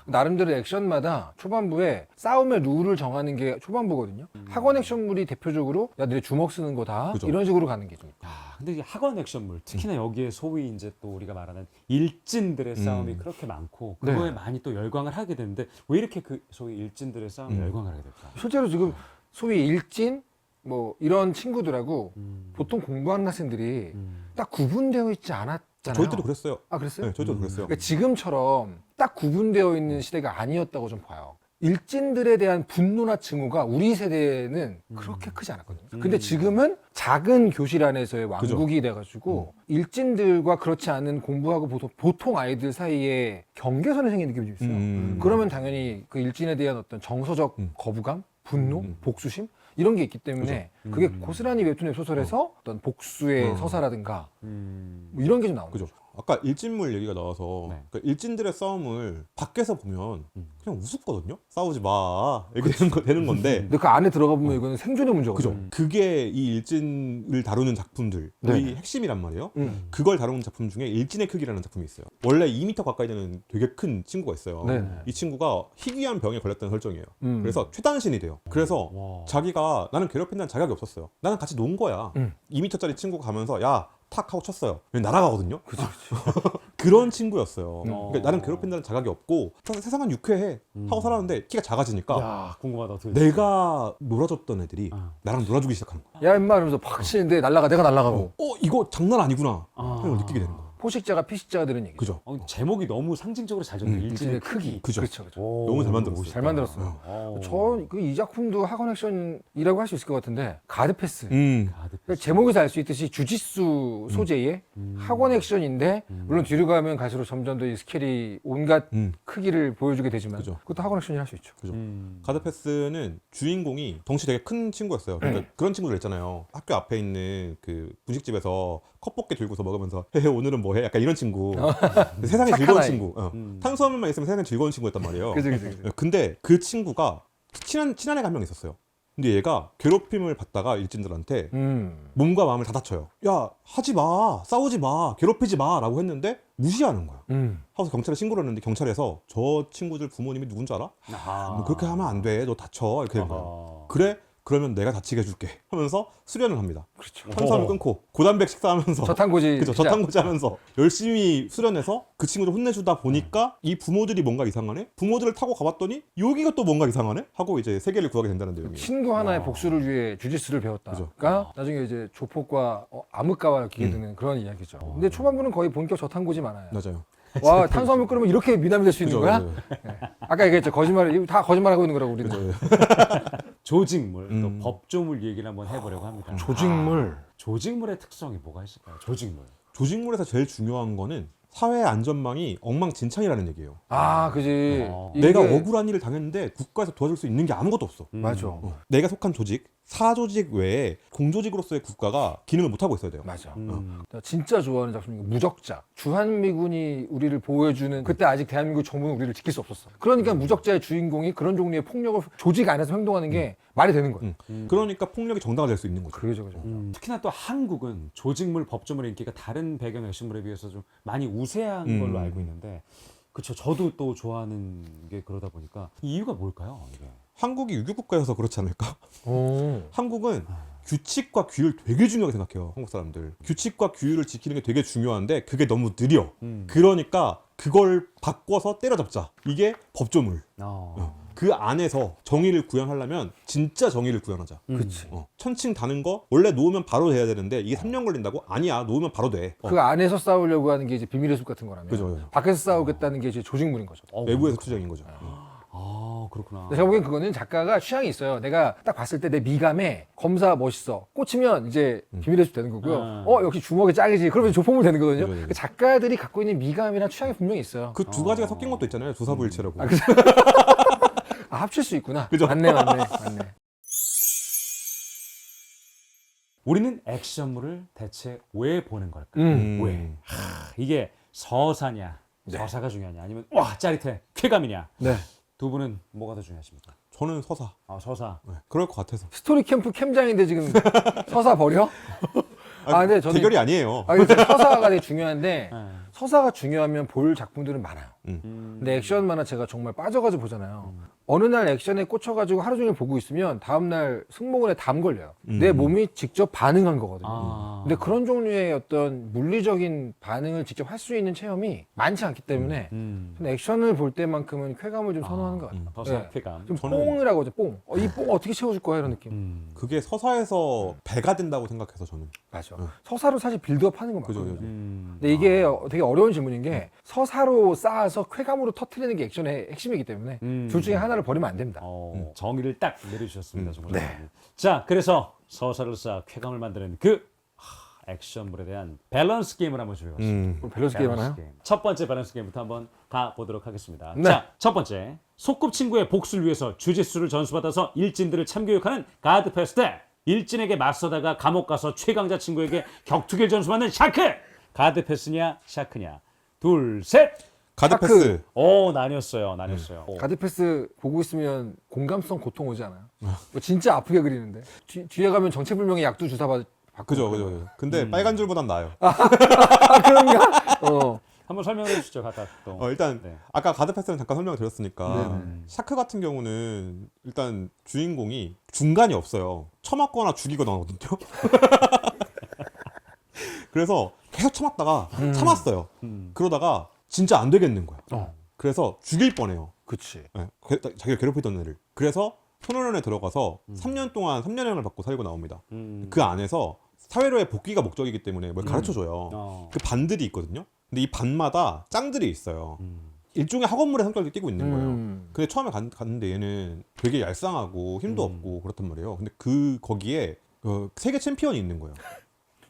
나름대로 액션마다 초반부에 싸움의 룰을 정하는 게 초반부거든요. 학원 액션물이 대표적으로 야, 너네 주먹 쓰는 거다. 그죠. 이런 식으로 가는 게 좀. 아, 근데 이 학원 액션물 특히나 여기에 소위 이제 또 우리가 말하는 일진들의 싸움이 그렇게 많고 네. 그거에 많이 또 열광을 하게 되는데 왜 이렇게 그 소위 일진들의 싸움에 열광을 하게 될까? 실제로 지금 소위 일진 뭐 이런 친구들하고 보통 공부하는 학생들이 딱 구분되어 있지 않았잖아요. 저희 때도 그랬어요. 아, 그랬어요? 네, 저희 때도 그랬어요. 그러니까 지금처럼 딱 구분되어 있는 시대가 아니었다고 좀 봐요. 일진들에 대한 분노나 증오가 우리 세대는 그렇게 크지 않았거든요. 근데 지금은 작은 교실 안에서의 왕국이 돼가지고 일진들과 그렇지 않은 공부하고 보통 아이들 사이에 경계선이 생긴 느낌이 좀 있어요. 그러면 당연히 그 일진에 대한 어떤 정서적 거부감, 분노, 복수심 이런 게 있기 때문에 그게 고스란히 웹툰의 소설에서 어떤 복수의 서사라든가 뭐 이런 게 좀 나오는 그죠. 거죠. 아까 일진물 얘기가 나와서 네. 그러니까 일진들의 싸움을 밖에서 보면 그냥 우습거든요. 싸우지 마. 이렇게 되는 건데 근데 그 안에 들어가 보면 이거는 생존의 문제거든요. 그죠. 그게 이 일진을 다루는 작품들 네. 이 핵심이란 말이에요. 그걸 다루는 작품 중에 일진의 크기라는 작품이 있어요. 원래 2m 가까이 되는 되게 큰 친구가 있어요. 네. 이 친구가 희귀한 병에 걸렸다는 설정이에요. 그래서 최단신이 돼요. 그래서 와. 자기가 나는 괴롭힌다는 자격이 없었어요. 나는 같이 논 거야. 2m짜리 친구가 가면서 야 탁 하고 쳤어요. 날아가거든요. 그런 친구였어요. 어. 그러니까 나는 괴롭힌다는 자각이 없고 세상은 유쾌해 하고 살았는데 키가 작아지니까 야, 궁금하다. 어떻게 내가 놀아줬던 애들이 나랑 놀아주기 시작하는 거야. 야 임마 이러면서 팍 치는데 날라가 내가 날라가고 이거 장난 아니구나 하는 걸 느끼게 되는 거야. 포식자가 피식자가 되는 얘기죠. 그죠? 제목이 너무 상징적으로 잘 졌네. 일진의 일진의 크기. 그죠. 그렇죠. 그렇죠. 오, 너무 잘 만들었어요. 잘 만들었어요. 어. 저이 작품도 학원 액션이라고 할 수 있을 것 같은데 가드 패스. 가드 그러니까 제목에서 알 수 있듯이 주짓수 소재의 학원 액션인데 물론 뒤로 가면 갈수록 점점 더 이 스케일이 온갖 크기를 보여주게 되지만 그죠. 그것도 학원 액션이 할 수 있죠. 그죠. 가드패스는 주인공이 덩치 되게 큰 친구였어요. 그러니까 그런 친구들 있잖아요. 학교 앞에 있는 그 분식집에서 컵볶이 들고서 먹으면서 헤헤 오늘은 뭐해? 약간 이런 친구. 세상에 착한 즐거운 아이. 친구. 탄수화물만 있으면 세상에 즐거운 친구였단 말이에요. 그죠, 그죠, 그죠. 근데 그 친구가 친한 애가 한 명 있었어요. 근데 얘가 괴롭힘을 받다가 일진들한테 몸과 마음을 다 다쳐요. 야 하지 마, 싸우지 마, 괴롭히지 마라고 했는데 무시하는 거야. 하고서 경찰에 신고를 했는데 경찰에서 저 친구들 부모님이 누군지 알아? 뭐 그렇게 하면 안 돼. 너 다쳐. 이렇게 된 거예요. 그래? 그러면 내가 다치게 해줄게 하면서 수련을 합니다. 그렇죠. 탄수화물 끊고 고단백 식사하면서 저탄고지. 그죠. 저탄고지 하면서 열심히 수련해서 그 친구들 혼내주다 보니까 이 부모들이 뭔가 이상하네? 부모들을 타고 가봤더니 여기가 또 뭔가 이상하네? 하고 이제 세계를 구하게 된다는 내용이에요. 친구 하나의 복수를 위해 주짓수를 배웠다. 그죠. 그러니까 나중에 이제 조폭과 암흑가와 기게 되는 그런 이야기죠. 근데 초반부는 거의 본격 저탄고지 많아요. 맞아요. 와 탄수화물 끊으면 이렇게 미남이 될 수 있는 그죠, 거야? 그죠. 네. 아까 얘기했죠. 거짓말, 이거 다 거짓말하고 있는 거라고 우리는. 그죠. 조직물, 또 법조물 얘기를 한번 해보려고 합니다. 조직물. 조직물의 특성이 뭐가 있을까요? 조직물. 조직물에서 제일 중요한 거는 사회 안전망이 엉망진창이라는 얘기예요. 아, 그지. 이게- 내가 억울한 일을 당했는데 국가에서 도와줄 수 있는 게 아무것도 없어. 맞아. 내가 속한 조직, 사조직 외에 공조직으로서의 국가가 기능을 못 하고 있어야 돼요. 맞아. 음. 나 진짜 좋아하는 작품이 무적자. 주한미군이 우리를 보호해주는 그때 아직 대한민국 정부는 우리를 지킬 수 없었어. 그러니까 무적자의 주인공이 그런 종류의 폭력을 조직 안에서 행동하는 게 말이 되는 거야. 그러니까 폭력이 정당화될 수 있는 거죠. 그죠, 그죠. 특히나 또 한국은 조직물, 법조물의 인기가 다른 배경 액션물에 비해서 좀 많이 우세한 걸로 알고 있는데, 그렇죠. 저도 또 좋아하는 게 그러다 보니까 이 이유가 뭘까요? 이게? 한국이 유교국가여서 그렇지 않을까? 오. 한국은 규칙과 규율 되게 중요하게 생각해요. 한국 사람들. 규칙과 규율을 지키는 게 되게 중요한데 그게 너무 느려. 그러니까 그걸 바꿔서 때려잡자. 이게 법조물. 그 안에서 정의를 구현하려면 진짜 정의를 구현하자. 그치. 천칭 다는 거 원래 놓으면 바로 돼야 되는데 이게 3년 걸린다고? 아니야. 놓으면 바로 돼. 그 안에서 싸우려고 하는 게 이제 비밀의 숲 같은 거라면 그죠, 그죠. 밖에서 싸우겠다는 게 이제 조직물인 거죠. 외부에서 투쟁인 거죠. 아, 그렇구나. 근데 제가 보기엔 그거는 작가가 취향이 있어요. 내가 딱 봤을 때 내 미감에 검사 멋있어. 꽂히면 이제 비밀의 숲 되는 거고요. 역시 주먹이 짱이지. 그러면 조폭물 되는 거거든요. 그죠, 그죠. 그 작가들이 갖고 있는 미감이나 취향이 분명히 있어요. 그 두 가지가 섞인 것도 있잖아요. 조사부일체라고. 아, 합칠 수 있구나. 그죠. 맞네. 우리는 액션물을 대체 왜 보는 걸까? 음. 왜? 이게 서사냐, 서사가 중요하냐, 아니면 와 짜릿해, 쾌감이냐? 네. 두 분은 뭐가 더 중요하십니까? 저는 서사. 아, 서사. 네, 그럴 것 같아서. 스토리 캠프 캠장인데 지금 서사 버려? 근데 저는 대결이 아니에요. 근데 서사가 되게 중요한데 네. 서사가 중요하면 볼 작품들은 많아요. 근데 액션 만화 제가 정말 빠져가지고 보잖아요. 어느 날 액션에 꽂혀가지고 하루 종일 보고 있으면 다음날 승모근에 담 걸려요. 내 몸이 직접 반응한 거거든요. 아. 근데 그런 종류의 어떤 물리적인 반응을 직접 할 수 있는 체험이 많지 않기 때문에 저는 액션을 볼 때만큼은 쾌감을 좀 선호하는 것 같아요. 서사 네. 쾌감. 좀 저는- 뽕이라고 하죠. 뽕. 이 뽕 어떻게 채워줄 거야 이런 느낌. 그게 서사에서 배가 된다고 생각해서 저는. 맞아. 서사로 사실 빌드업 하는 건 그죠, 맞거든요. 그죠. 근데 이게 되게 어려운 질문인 게 서사로 쌓아서 쾌감으로 터트리는 게 액션의 핵심이기 때문에 둘 중에 하나를 버리면 안 됩니다. 정의를 딱 내려주셨습니다. 정말. 자, 그래서 서사를 쌓아 쾌감을 만드는 그 액션물에 대한 밸런스 게임을 한번 준비해봤습니다. 그럼 밸런스 게임 하나요? 첫 번째 밸런스 게임부터 한번 가보도록 하겠습니다. 네. 자, 첫 번째. 소꿉친구의 복수를 위해서 주짓수를 전수받아서 일진들을 참교육하는 가드패스 대 일진에게 맞서다가 감옥 가서 최강자 친구에게 격투기를 전수받는 샤크! 가드패스냐 샤크냐. 둘, 셋! 가드패스. 나뉘었어요. 가드패스 보고 있으면 공감성 고통 오지 않아요? 뭐 진짜 아프게 그리는데 뒤에 가면 정체불명의 약도 주사 받고 그죠, 그죠, 그죠. 근데 빨간 줄보단 나아요. 그런가? 한번 설명해 주시죠, 각각 또. 일단 네. 아까 가드패스는 잠깐 설명을 드렸으니까 네. 샤크 같은 경우는 일단 주인공이 중간이 없어요. 쳐맞거나 죽이거나 하거든요. 그래서 계속 참았다가 참았어요. 그러다가 진짜 안 되겠는 거야. 그래서 죽일 뻔해요. 그치. 네, 자기가 괴롭히던 애를. 그래서 소년원에 들어가서 3년 동안 3년형을 받고 살고 나옵니다. 그 안에서 사회로의 복귀가 목적이기 때문에 뭘 가르쳐줘요. 그 반들이 있거든요. 근데 이 반마다 짱들이 있어요. 일종의 학원물의 성격을 띠고 있는 거예요. 근데 처음에 갔는데 얘는 되게 얄쌍하고 힘도 없고 그렇단 말이에요. 근데 거기에 세계 챔피언이 있는 거예요.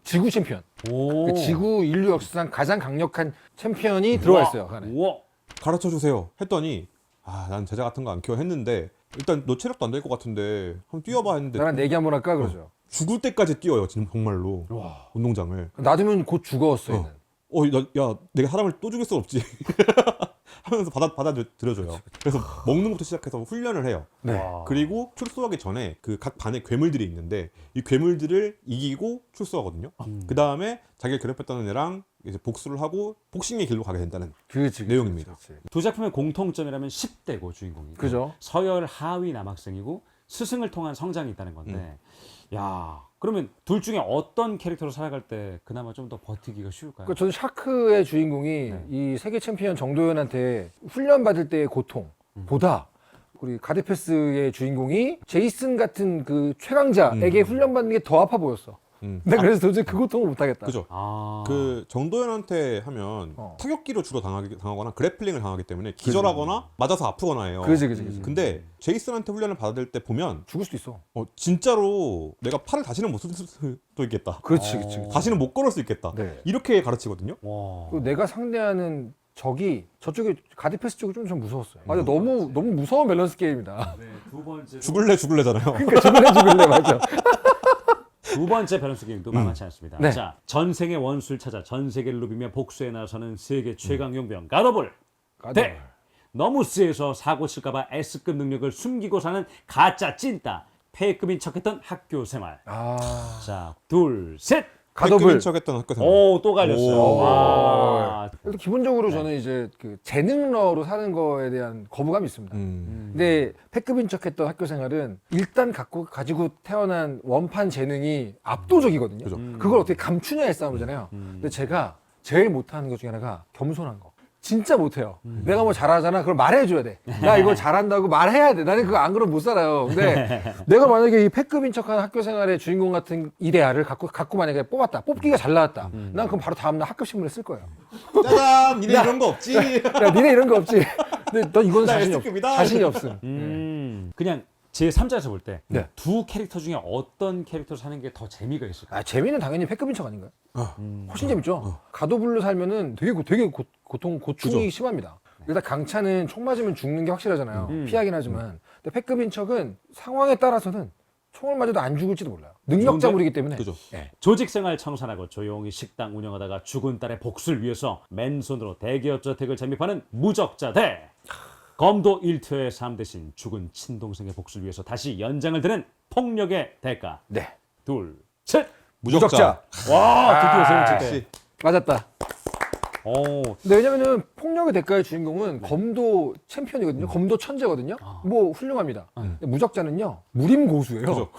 지구 챔피언. 오. 그 지구 인류 역사상 가장 강력한 챔피언이 들어와 있어요. 그 안에. 우와. 가르쳐 주세요 했더니 난 제자 같은 거 안 키워 했는데 일단 너 체력도 안 될 것 같은데 한번 뛰어봐 했는데 나랑 내기 한번 할까 그러죠. 죽을 때까지 뛰어요. 지금 정말로 운동장을. 놔두면 곧 죽었어. 얘는. 야, 내가 사람을 또 죽일 수 없지. 하면서 받아들여줘요. 그래서 먹는 것부터 시작해서 훈련을 해요. 네. 와. 그리고 출소하기 전에 그 각 반에 괴물들이 있는데 이 괴물들을 이기고 출소하거든요. 그 다음에 자기가 괴롭혔다는 애랑 이제 복수를 하고 복싱의 길로 가게 된다는 그렇지. 내용입니다. 두 작품의 공통점이라면 10대고 주인공이. 그죠. 서열 하위 남학생이고 스승을 통한 성장이 있다는 건데. 야, 그러면 둘 중에 어떤 캐릭터로 살아갈 때 그나마 좀 더 버티기가 쉬울까요? 그러니까 저는 샤크의 주인공이 이 세계 챔피언 정도현한테 훈련 받을 때의 고통보다 우리 가데페스의 주인공이 제이슨 같은 그 최강자에게 훈련 받는 게 더 아파 보였어. 근데 그래서 도저히 그 고통을 못 하겠다. 그죠. 아. 그 정도현한테 하면 타격기로 주로 당하거나 그래플링을 당하기 때문에 기절하거나 맞아서 아프거나 해요. 그지. 근데 제이슨한테 훈련을 받을 때 보면 죽을 수도 있어. 진짜로 내가 팔을 다시는 못 쓸 수도 있겠다. 그렇지. 다시는 못 걸을 수 있겠다. 네. 이렇게 가르치거든요. 와. 그리고 내가 상대하는 적이 저쪽에 가데페스 쪽이 좀 무서웠어요. 아, 너무 무서운 밸런스 게임이다. 네, 두 번째 죽을래잖아요. 그러니까 죽을래 맞아. 두 번째 밸런스 게임도 만만치 않습니다. 네. 자, 전생의 원수를 찾아 전 세계를 누비며 복수에 나서는 세계 최강 용병 가더블 대 너무 세서 사고 칠까봐 S급 능력을 숨기고 사는 가짜 찐따 P급인 척했던 학교 생활. 자, 둘, 셋. 가더블. 척했던 학교 생활. 오, 또 갈렸어요. 오. 와. 일단 기본적으로 저는 이제 그 재능러로 사는 거에 대한 거부감이 있습니다. 근데 패급인 척했던 학교 생활은 일단 가지고 태어난 원판 재능이 압도적이거든요. 그죠. 그걸 어떻게 감추냐의 싸움이잖아요. 근데 제가 제일 못하는 것 중에 하나가 겸손한 거. 진짜 못해요. 내가 뭐 잘하잖아. 그걸 말해줘야 돼. 나 이거 잘한다고 말해야 돼. 나는 그거 안 그러면 못 살아요. 근데 내가 만약에 이 패급인 척한 학교 생활의 주인공 같은 이데아를 갖고 만약에 뽑기가 잘 나왔다. 난 그럼 바로 다음날 학급 신문에 쓸 거예요. 짜잔! 니네 이런 거 없지? 야, 니네 이런 거 없지? 근데 넌 이건 나 자신이 S급이다. 자신이 없음. 그냥 제 3자에서 볼 때 두 네. 캐릭터 중에 어떤 캐릭터를 사는 게 더 재미가 있을까요? 재미는 당연히 패급인 척 아닌가요? 훨씬 재밌죠. 가도블로 살면은 되게 고충이 그죠. 심합니다. 일단 강차는 총 맞으면 죽는 게 확실하잖아요. 피하긴 하지만. 근데 패급인 척은 상황에 따라서는 총을 맞아도 안 죽을지도 몰라요. 능력자물이기 때문에. 그죠. 예. 조직생활 청산하고 조용히 식당 운영하다가 죽은 딸의 복수를 위해서 맨손으로 대기업 저택을 잠입하는 무적자 대 검도 일터의 삶 대신 죽은 친동생의 복수를 위해서 다시 연장을 드는 폭력의 대가. 네. 둘, 셋. 무적자. 와, 드디어 세 번째 역시. 때. 맞았다. 오, 근데 왜냐면은 폭력의 대가의 주인공은 검도 챔피언이거든요. 검도 천재거든요. 뭐 훌륭합니다. 근데 무적자는요. 무림 고수예요. 그죠.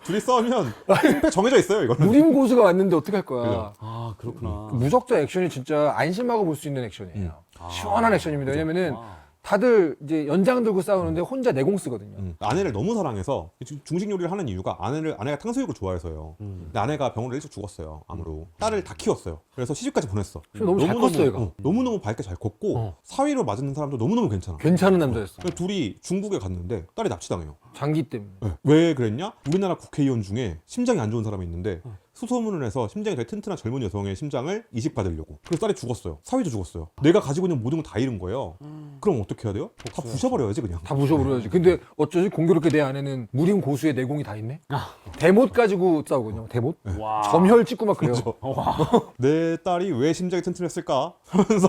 둘이 싸우면 승패 정해져 있어요, 이거는. 무림 고수가 왔는데 어떻게 할 거야. 그죠. 아, 그렇구나. 무적자 액션이 진짜 안심하고 볼 수 있는 액션이에요. 시원한 액션입니다. 왜냐면은 다들 이제 연장 들고 싸우는데 혼자 내공 쓰거든요. 아내를 너무 사랑해서 중식 요리를 하는 이유가 아내가 탕수육을 좋아해서요. 근데 아내가 병원으로 일찍 죽었어요. 암으로. 딸을 다 키웠어요. 그래서 시집까지 보냈어. 너무 잘 컸어, 얘가. 너무너무 밝게 잘 컸고 사위로 맞는 사람도 너무너무 괜찮아. 괜찮은 남자였어. 그래서 둘이 중국에 갔는데 딸이 납치당해요. 장기 때문에. 왜 그랬냐? 우리나라 국회의원 중에 심장이 안 좋은 사람이 있는데 수소문을 해서 심장이 되게 튼튼한 젊은 여성의 심장을 이식받으려고. 그래서 딸이 죽었어요. 사위도 죽었어요. 내가 가지고 있는 모든 걸 다 잃은 거예요. 그럼 어떻게 해야 돼요? 다 부셔버려야지 그냥. 다 부셔버려야지. 근데 어쩌지 공교롭게 내 안에는 무림 고수의 내공이 다 있네. 대못 가지고 싸우거든요. 대못. 와. 점혈 찍고 막 그래요. 내 딸이 왜 심장이 튼튼했을까? 하면서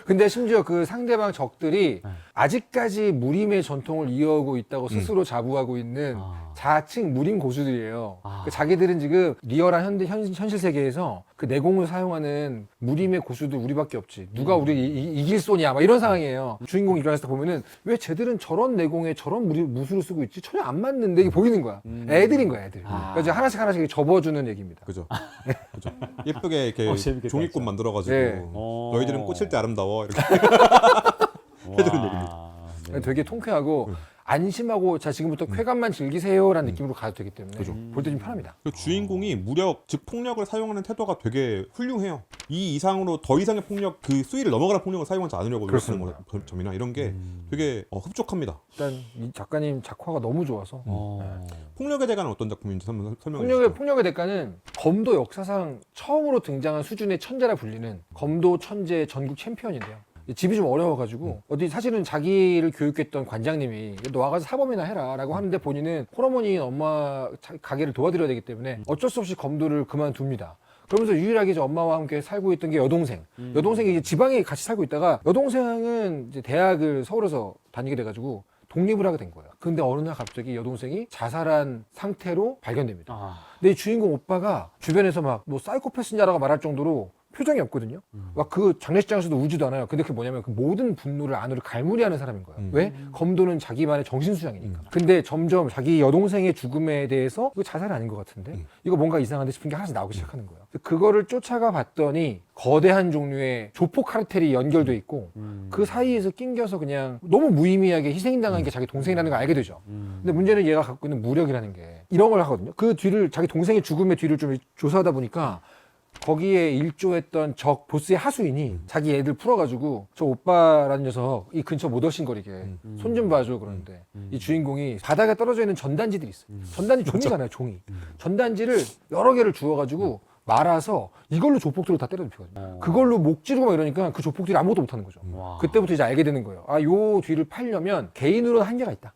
근데 심지어 그 상대방 적들이 아직까지 무림의 전통을 이어오고 있다고 스스로 자부하고 있는 자칭 무림 고수들이에요. 그 자기들은 지금 리얼한 현실 세계에서 그 내공을 사용하는 무림의 고수들 우리밖에 없지. 누가 우리 이길 소냐? 막 이런 상황이에요. 주인공 입장에서 보면은 왜 쟤들은 저런 내공에 저런 무술을 쓰고 있지? 전혀 안 맞는데 이게 보이는 거야. 애들인 거야, 애들. 그러니까 이제 하나씩 하나씩 접어주는 얘기입니다. 그죠. 그죠. 예쁘게 이렇게 재밌겠다, 종이꽃 진짜. 만들어가지고 네. 너희들은 꽂힐 때 아름다워 이렇게 해주는 얘기입니다. 네. 되게 통쾌하고 안심하고 자 지금부터 쾌감만 즐기세요라는 느낌으로 가도 되기 때문에 볼 때 좀 편합니다. 그 주인공이 무력, 즉 폭력을 사용하는 태도가 되게 훌륭해요. 이 이상으로 더 이상의 폭력, 그 수위를 넘어가는 폭력을 사용하지 않으려고 노력하는 점이나 이런 게 되게 흡족합니다. 일단 이 작가님 작화가 너무 좋아서 폭력의 대가는 어떤 작품인지 설명해 주시죠. 폭력의 대가는 검도 역사상 처음으로 등장한 수준의 천재라 불리는 검도 천재 전국 챔피언인데요. 집이 좀 어려워가지고 어디 사실은 자기를 교육했던 관장님이 너 와가지고 사범이나 해라 라고 하는데 본인은 홀어머니인 엄마 가게를 도와드려야 되기 때문에 어쩔 수 없이 검도를 그만둡니다. 그러면서 유일하게 이제 엄마와 함께 살고 있던 게 여동생. 여동생이 이제 지방에 같이 살고 있다가 여동생은 이제 대학을 서울에서 다니게 돼가지고 독립을 하게 된 거예요. 근데 어느 날 갑자기 여동생이 자살한 상태로 발견됩니다. 근데 이 주인공 오빠가 주변에서 막 뭐 사이코패스냐라고 말할 정도로 표정이 없거든요. 막 그 장례식장에서도 울지도 않아요. 근데 그게 뭐냐면 그 모든 분노를 안으로 갈무리하는 사람인 거예요. 왜? 검도는 자기만의 정신수양이니까. 근데 점점 자기 여동생의 죽음에 대해서 이거 자살 아닌 것 같은데? 이거 뭔가 이상한데 싶은 게 하나씩 나오기 시작하는 거예요. 그거를 쫓아가 봤더니 거대한 종류의 조폭 카르텔이 연결돼 있고 그 사이에서 낑겨서 그냥 너무 무의미하게 희생당한 게 자기 동생이라는 걸 알게 되죠. 근데 문제는 얘가 갖고 있는 무력이라는 게 이런 걸 하거든요. 그 뒤를 자기 동생의 죽음의 뒤를 좀 조사하다 보니까 거기에 일조했던 적 보스의 하수인이 자기 애들 풀어가지고 저 오빠라는 녀석 이 근처 못 오신거리게 손 좀 봐줘 그러는데 이 주인공이 바닥에 떨어져 있는 전단지들이 있어요. 전단지 종이잖아요, 종이. 전단지를 여러 개를 주워가지고 말아서 이걸로 조폭들을 다 때려 눕히거든요. 그걸로 목 찌르고 막 이러니까 그 조폭들이 아무것도 못하는 거죠. 그때부터 이제 알게 되는 거예요. 아, 요 뒤를 팔려면 개인으로는 한계가 있다.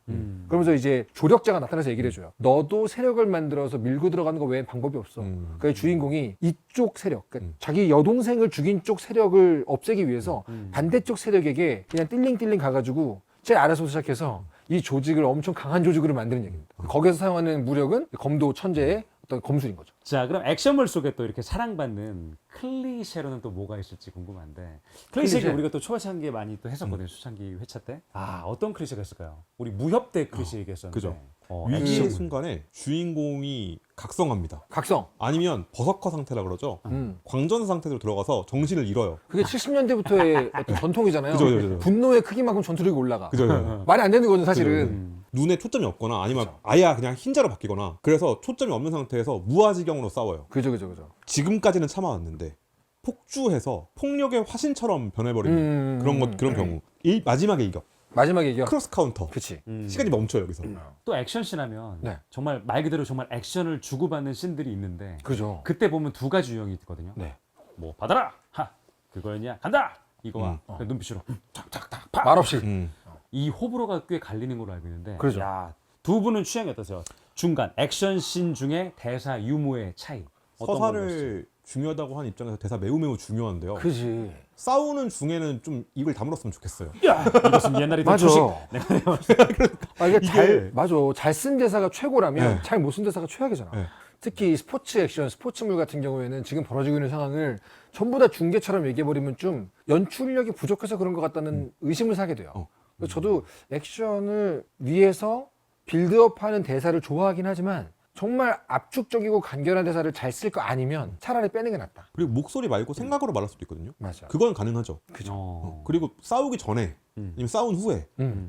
그러면서 이제 조력자가 나타나서 얘기를 해줘요. 너도 세력을 만들어서 밀고 들어가는 거 외엔 방법이 없어. 그러니까 주인공이 이쪽 세력, 그러니까 자기 여동생을 죽인 쪽 세력을 없애기 위해서 반대쪽 세력에게 그냥 띨링띨링 가가지고 제일 아래서부터 시작해서 이 조직을 엄청 강한 조직으로 만드는 얘기입니다. 거기서 사용하는 무력은 검도 천재의 어떤 검술인 거죠. 자, 그럼 액션물 속에 또 이렇게 사랑받는 클리셰로는 또 뭐가 있을지 궁금한데 클리셰가 우리가 또 초창기에 많이 또 했었거든요. 초창기 회차 때. 어떤 클리셰가 있을까요? 우리 무협대 클리셰 얘기했었는데. 그죠. 액션. 위기의 순간에 주인공이 각성합니다. 각성. 아니면 버서커 상태라 그러죠. 광전 상태로 들어가서 정신을 잃어요. 그게 70년대부터의 어떤 전통이잖아요. 그죠. 분노의 크기만큼 전투력이 올라가. 그죠. 말이 안 되는 거죠, 사실은. 눈에 초점이 없거나 아니면 아예 그냥 흰자로 바뀌거나 그래서 초점이 없는 상태에서 무아지경으로 싸워요. 그죠. 지금까지는 참아왔는데 폭주해서 폭력의 화신처럼 변해버리는 그런 경우 마지막에 이겨. 마지막에 이겨. 크로스 카운터. 그치. 시간이 멈춰요 여기서. 또 액션씬 하면 네. 정말 말 그대로 정말 액션을 주고받는 씬들이 있는데 그죠. 그때 보면 두 가지 유형이 있거든요. 네. 뭐 받아라! 하! 그거였냐? 간다! 이거와 눈빛으로 탁탁탁 팍! 말없이. 이 호불호가 꽤 갈리는 걸로 알고 있는데 그러죠. 야, 두 분은 취향이 어떠세요? 중간 액션씬 중에 대사 유무의 차이 어떤 걸로 보시죠? 서사를 중요하다고 한 입장에서 대사 매우 중요한데요. 그지. 싸우는 중에는 좀 입을 다물었으면 좋겠어요. 야! 이것은 옛날에 맞아. 주식 이게 잘 쓴 대사가 최고라면 네. 잘 못 쓴 대사가 최악이잖아. 네. 특히 스포츠 액션, 스포츠물 같은 경우에는 지금 벌어지고 있는 상황을 전부 다 중계처럼 얘기해버리면 좀 연출력이 부족해서 그런 것 같다는 의심을 사게 돼요. 그래서 저도 액션을 위해서 빌드업하는 대사를 좋아하긴 하지만 정말 압축적이고 간결한 대사를 잘 쓸 거 아니면 차라리 빼는 게 낫다. 그리고 목소리 말고 생각으로 말할 수도 있거든요. 맞아. 그건 가능하죠. 그리고 싸우기 전에 아니면 싸운 후에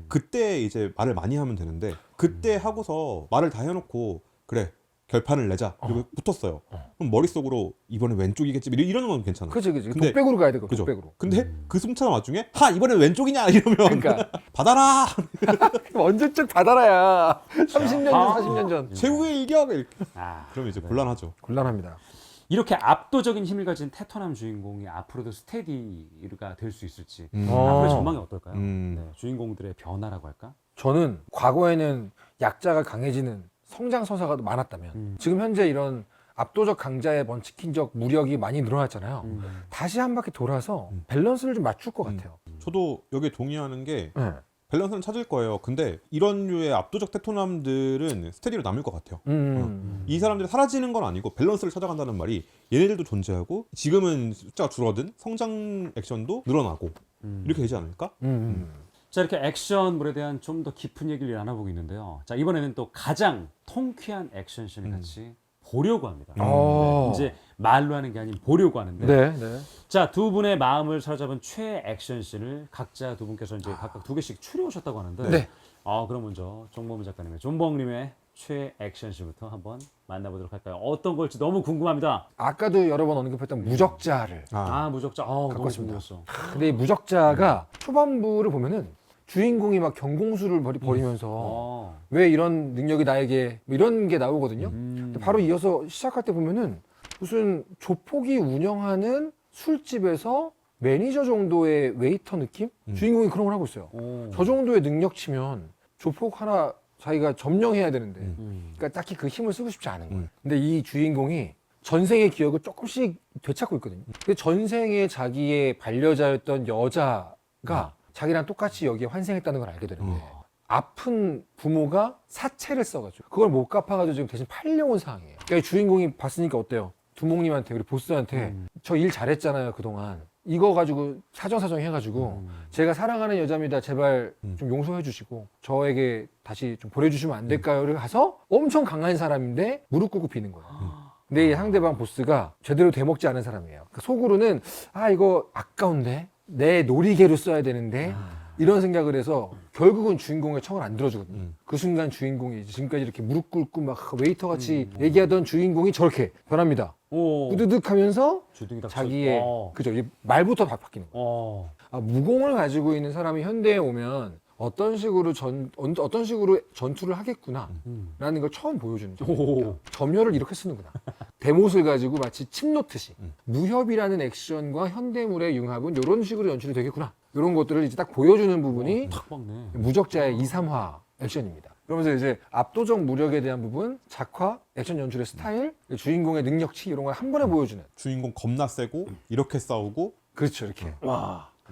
그때 이제 말을 많이 하면 되는데 그때 하고서 말을 다 해놓고 그래 결판을 내자 그리고 붙었어요. 그럼 머릿속으로 이번에 왼쪽이겠지 이러는 건 괜찮아. 그치. 근데- 독백으로 가야 되고 그죠? 독백으로. 근데 그 숨찬 와중에 이번엔 왼쪽이냐 이러면 그러니까 받아라 언제쯤 받아라야. 30년 전, 40년 전. 최후의 일격 이렇게. 아, 그러면 이제 곤란하죠. 곤란합니다. 이렇게 압도적인 힘을 가진 테토남 주인공이 앞으로도 스테디가 될 수 있을지 어. 앞으로의 전망이 어떨까요? 음. 네, 주인공들의 변화라고 할까? 저는 과거에는 약자가 강해지는 성장 서사가 많았다면 지금 현재 이런 압도적 강자의 먼치킨적 무력이 많이 늘어났잖아요. 다시 한 바퀴 돌아서 밸런스를 좀 맞출 것 같아요. 저도 여기에 동의하는 게 네. 밸런스는 찾을 거예요. 근데 이런 류의 압도적 테토남들은 스테디로 남을 것 같아요. 이 사람들이 사라지는 건 아니고 밸런스를 찾아간다는 말이 얘네들도 존재하고 지금은 숫자가 줄어든 성장 액션도 늘어나고 이렇게 되지 않을까? 자, 이렇게 액션물에 대한 좀 더 깊은 얘기를 나눠보고 있는데요. 자, 이번에는 또 가장 통쾌한 액션씬을 같이 보려고 합니다. 네, 이제 말로 하는 게 아닌 보려고 하는데. 네. 자, 두 분의 마음을 사로잡은 최애 액션씬을 각자 두 분께서 이제 각각 두 개씩 추려오셨다고 하는데. 네. 그럼 먼저 종범 작가님의 존봉님의 최애 액션씬부터 한번 만나보도록 할까요? 어떤 걸지 너무 궁금합니다. 아까도 여러 번 언급했던 무적자를. 무적자. 너무 왔습니다. 궁금했어. 근데 이 무적자가 초반부를 보면은 주인공이 막 경공수를 벌이면서 왜 이런 능력이 나에게 뭐 이런 게 나오거든요. 근데 바로 이어서 시작할 때 보면은 무슨 조폭이 운영하는 술집에서 매니저 정도의 웨이터 느낌? 주인공이 그런 걸 하고 있어요. 저 정도의 능력치면 조폭 하나 자기가 점령해야 되는데 그러니까 딱히 그 힘을 쓰고 싶지 않은 거예요. 근데 이 주인공이 전생의 기억을 조금씩 되찾고 있거든요. 근데 전생에 자기의 반려자였던 여자가 자기랑 똑같이 여기에 환생했다는 걸 알게 되는데 아픈 부모가 사채를 써가지고 그걸 못 갚아가지고 지금 대신 팔려온 상황이에요. 그러니까 이 주인공이 봤으니까 어때요? 두목님한테 우리 보스한테 저 일 잘했잖아요 그동안 이거 가지고 사정사정 해가지고 제가 사랑하는 여자입니다 제발 좀 용서해 주시고 저에게 다시 좀 보내주시면 안 될까요?를 가서 엄청 강한 사람인데 무릎 꿇고 비는 거예요. 근데 이 상대방 보스가 제대로 되먹지 않은 사람이에요. 그러니까 속으로는 이거 아까운데 내 놀이개로 써야 되는데 이런 생각을 해서 결국은 주인공의 청을 안 들어주거든요. 그 순간 주인공이 지금까지 이렇게 무릎 꿇고 막 웨이터 같이 얘기하던 주인공이 저렇게 변합니다. 우드득 하면서 자기의 그죠 말부터 다 바뀌는 거예요. 무공을 가지고 있는 사람이 현대에 오면 어떤 식으로 전투를 하겠구나라는 걸 처음 보여주는 거죠. 점혈을 이렇게 쓰는구나. 대못을 가지고 마치 침 놓듯이 무협이라는 액션과 현대물의 융합은 이런 식으로 연출이 되겠구나. 이런 것들을 이제 딱 보여주는 부분이 탁 박네. 무적자의 2, 3화 액션입니다. 그러면서 이제 압도적 무력에 대한 부분, 작화, 액션 연출의 스타일, 주인공의 능력치 이런 걸 한 번에 보여주는. 주인공 겁나 세고 이렇게 싸우고 그렇죠, 이렇게.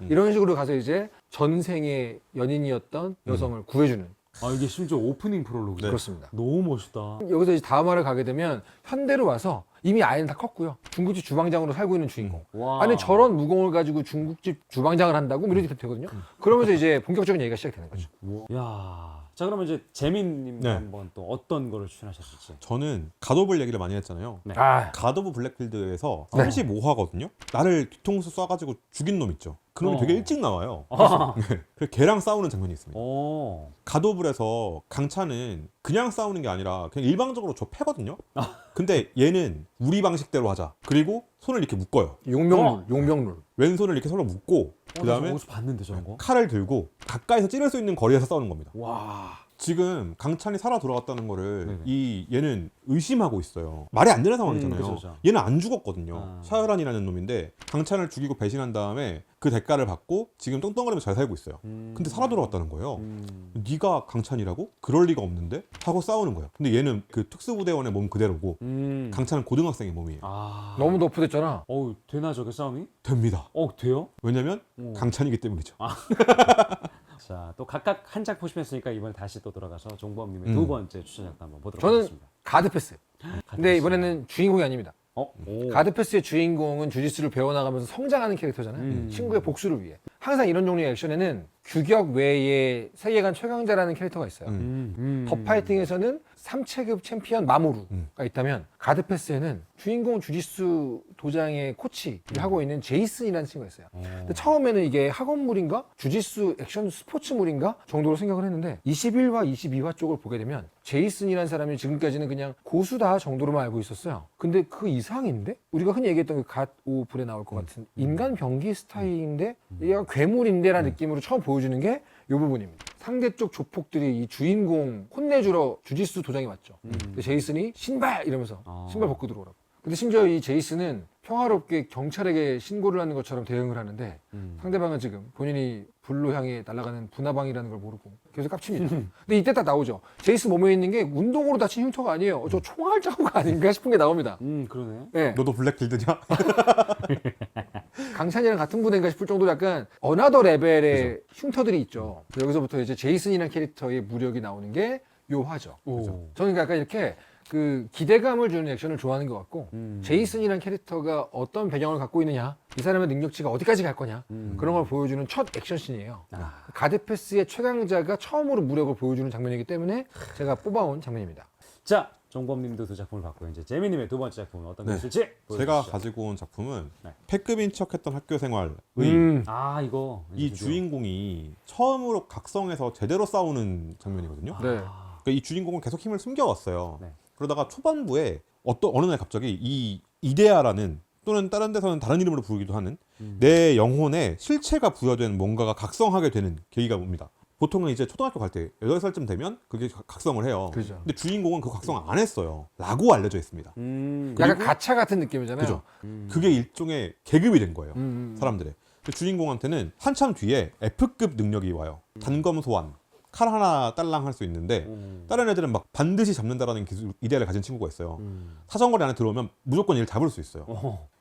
이런 식으로 가서 이제 전생의 연인이었던 여성을 구해주는. 이게 심지어 오프닝 프롤로그. 네. 그렇습니다. 너무 멋있다. 여기서 이제 다음화를 가게 되면 현대로 와서 이미 아이는 다 컸고요. 중국집 주방장으로 살고 있는 주인공. 와. 아니 저런 무공을 가지고 중국집 주방장을 한다고 이렇게 되거든요. 그러면서 이제 본격적인 얘기가 시작되는 거죠. 야. 자, 그러면 이제 재민님 네. 한번 또 어떤 거를 추천하셨을지. 저는 갓오블 얘기를 많이 했잖아요. 네. 갓오브 블랙필드에서 35화거든요. 나를 뒤통수 쏴가지고 죽인 놈 있죠. 그 놈이 되게 일찍 나와요. 그래서 걔랑 싸우는 장면이 있습니다. 갓오블에서 강찬은 그냥 싸우는 게 아니라 그냥 일방적으로 저 패거든요. 근데 얘는 우리 방식대로 하자. 그리고 손을 이렇게 묶어요. 용병룰. 왼손을 이렇게 서로 묶고 그다음에 어디서 봤는데 저런 거? 칼을 들고 가까이서 찌를 수 있는 거리에서 싸우는 겁니다. 와. 지금 강찬이 살아 돌아왔다는 거를 네네. 얘는 의심하고 있어요. 말이 안 되는 상황이잖아요. 그죠. 얘는 안 죽었거든요. 샤흐란이라는 놈인데 강찬을 죽이고 배신한 다음에 그 대가를 받고 지금 똥똥거리면서 잘 살고 있어요. 근데 살아 돌아왔다는 거예요. 네가 강찬이라고? 그럴 리가 없는데? 하고 싸우는 거예요. 근데 얘는 그 특수부대원의 몸 그대로고 강찬은 고등학생의 몸이에요. 너무 너프됐잖아. 되나 저게 싸움이? 됩니다. 돼요? 왜냐면 강찬이기 때문이죠. 자, 또 각각 한 작 보시면으니까 이번에 다시 또 돌아가서 종범님의 두 번째 추천작도 한번 보도록 저는 하겠습니다. 가드패스. 근데 이번에는 주인공이 아닙니다. 오. 가드패스의 주인공은 주짓수를 배워나가면서 성장하는 캐릭터잖아요. 친구의 복수를 위해. 항상 이런 종류의 액션에는 규격 외에 세계관 최강자라는 캐릭터가 있어요. 더 파이팅에서는 3체급 챔피언 마모루가 있다면 가드패스에는 주인공 주짓수 도장의 코치를 하고 있는 제이슨이라는 친구가 있어요. 근데 처음에는 이게 학원물인가? 주짓수 액션 스포츠물인가? 정도로 생각을 했는데 21화, 22화 쪽을 보게 되면 제이슨이라는 사람이 지금까지는 그냥 고수다 정도로만 알고 있었어요. 근데 그 이상인데? 우리가 흔히 얘기했던 그 갓오블에 나올 것 같은 인간 병기 스타일인데 얘가 괴물인데 라는 느낌으로 처음 보여주는 게 이 부분입니다. 상대 쪽 조폭들이 이 주인공 혼내주러 주짓수 도장에 왔죠. 근데 제이슨이 신발! 이러면서 신발 벗고 들어오라고. 근데 심지어 이 제이슨은 평화롭게 경찰에게 신고를 하는 것처럼 대응을 하는데 상대방은 지금 본인이 불로 향해 날아가는 분화방이라는 걸 모르고 계속 깝칩니다. 근데 이때 딱 나오죠. 제이슨 몸에 있는 게 운동으로 다친 흉터가 아니에요. 저 총알 자국 아닌가 싶은 게 나옵니다. 그러네. 네. 너도 블랙필드냐? 강찬이랑 같은 부대인가 싶을 정도로 약간 어나더 레벨의 흉터들이 있죠. 여기서부터 이제 제이슨이라는 캐릭터의 무력이 나오는 게 묘하죠. 저는 약간 이렇게 그 기대감을 주는 액션을 좋아하는 것 같고 제이슨이라는 캐릭터가 어떤 배경을 갖고 있느냐, 이 사람의 능력치가 어디까지 갈 거냐, 그런 걸 보여주는 첫 액션씬이에요. 가드패스의 최강자가 처음으로 무력을 보여주는 장면이기 때문에 제가 뽑아온 장면입니다. 자, 종범님도 두 작품을 봤고 이제 재민님의 두 번째 작품은 어떤 네. 것일지 제가 보여주시죠. 가지고 온 작품은 네. 패급인 척했던 학교 생활의 아 이거 이 주인공이 처음으로 각성해서 제대로 싸우는 장면이거든요. 네. 아, 그러니까 이 주인공은 계속 힘을 숨겨왔어요. 네. 그러다가 초반부에 어느 날 갑자기 이 이데아라는 또는 다른 데서는 다른 이름으로 부르기도 하는 내 영혼에 실체가 부여된 뭔가가 각성하게 되는 계기가 옵니다. 보통은 이제 초등학교 갈 때 8살쯤 되면 그게 각성을 해요. 그죠. 근데 주인공은 그 각성 안 했어요. 라고 알려져 있습니다. 약간 가차 같은 느낌이잖아요. 그죠? 그게 일종의 계급이 된 거예요. 사람들의. 근데 주인공한테는 한참 뒤에 F급 능력이 와요. 단검 소환. 칼 하나 딸랑 할 수 있는데 다른 애들은 막 반드시 잡는다라는 기술 이데아를 가진 친구가 있어요. 사정거리 안에 들어오면 무조건 얘를 잡을 수 있어요.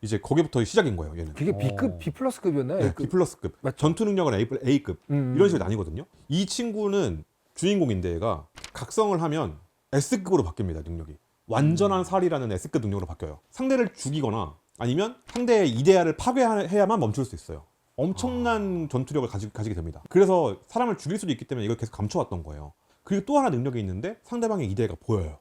이제 거기부터 시작인 거예요. 얘는. 그게 B급, B 플러스급이었나요? 네, B 플러스급. 전투 능력은 A급. 이런 식으로 나뉘거든요. 이 친구는 주인공인데 얘가 각성을 하면 S급으로 바뀝니다. 능력이. 완전한 살이라는 S급 능력으로 바뀌어요. 상대를 죽이거나 아니면 상대의 이데아를 파괴해야만 멈출 수 있어요. 엄청난 전투력을 가지게 됩니다. 그래서 사람을 죽일 수도 있기 때문에 이걸 계속 감춰왔던 거예요. 그리고 또 하나 능력이 있는데 상대방의 이데아가 보여요.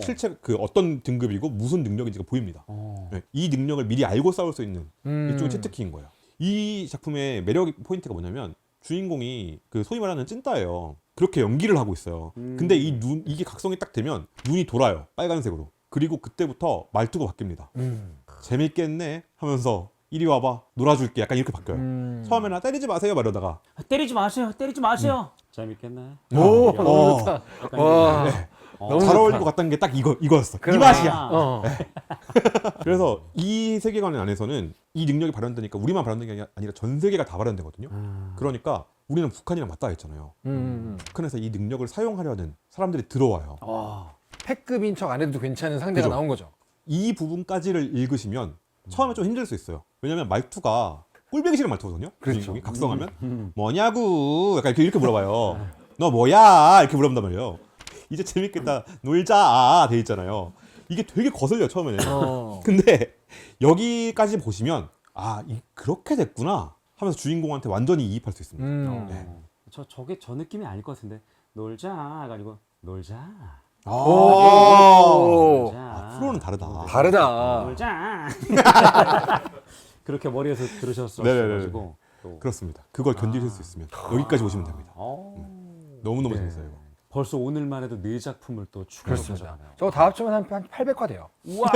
실체 그 어떤 등급이고 무슨 능력인지가 보입니다. 네, 이 능력을 미리 알고 싸울 수 있는 일종의 치트키인 거예요. 이 작품의 매력 포인트가 뭐냐면 주인공이 그 소위 말하는 찐따예요. 그렇게 연기를 하고 있어요. 근데 이게 각성이 딱 되면 눈이 돌아요. 빨간색으로. 그리고 그때부터 말투가 바뀝니다. 재밌겠네 하면서 이리 와봐 놀아줄게 약간 이렇게 바뀌어요. 처음에는 때리지 마세요 말하다가 때리지 마세요. 때리지 마세요. 재밌겠네. 오, 너무 좋다. 약간 와. 이게- 너무 잘 좋다. 어울릴 것 같다는 게 딱 이거였어. 이 그러네. 맛이야. 아, 그래서 이 세계관 안에서는 이 능력이 발현되니까 우리만 발현된 게 아니라 전 세계가 다 발현되거든요. 그러니까 우리는 북한이랑 맞닿아 있잖아요. 북한에서 이 능력을 사용하려는 사람들이 들어와요. 와. 패급인 척 안 해도 괜찮은 상대가 그죠. 나온 거죠. 이 부분까지를 읽으시면 처음에 좀 힘들 수 있어요. 왜냐면 말투가 꼴보기 싫은 말투거든요. 그렇죠. 주인공이 각성하면 뭐냐고 약간 이렇게 물어봐요. 너 뭐야 이렇게 물어본단 말이에요. 이제 재밌겠다 놀자 돼 있잖아요. 이게 되게 거슬려 처음에는. 근데 여기까지 보시면 그렇게 됐구나 하면서 주인공한테 완전히 이입할 수 있습니다. 네. 저게 저 느낌이 아닐 것 같은데 놀자가 아니고 놀자. 오. 놀자. 프로는 다르다. 다르다. 놀자. 그렇게 머리에서 들으셨어 네네네. 가지고 그렇습니다. 그걸 견디실 수 있으면 여기까지 보시면 됩니다. 너무너무 네. 재밌어요. 이거. 벌써 오늘만 해도 네 작품을 또 추가로 그렇습니다. 가져가네요. 저거 다 합치면 한 800화 돼요. 우와.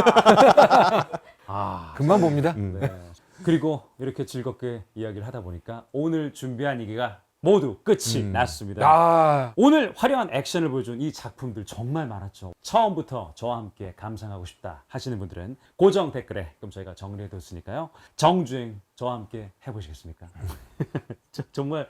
아, 금방 봅니다. 네. 그리고 이렇게 즐겁게 이야기를 하다 보니까 오늘 준비한 얘기가 모두 끝이 났습니다. 아, 오늘 화려한 액션을 보여준 이 작품들 정말 많았죠. 처음부터 저와 함께 감상하고 싶다 하시는 분들은 고정 댓글에 그럼 저희가 정리해뒀으니까요. 정주행 저와 함께 해보시겠습니까? 정말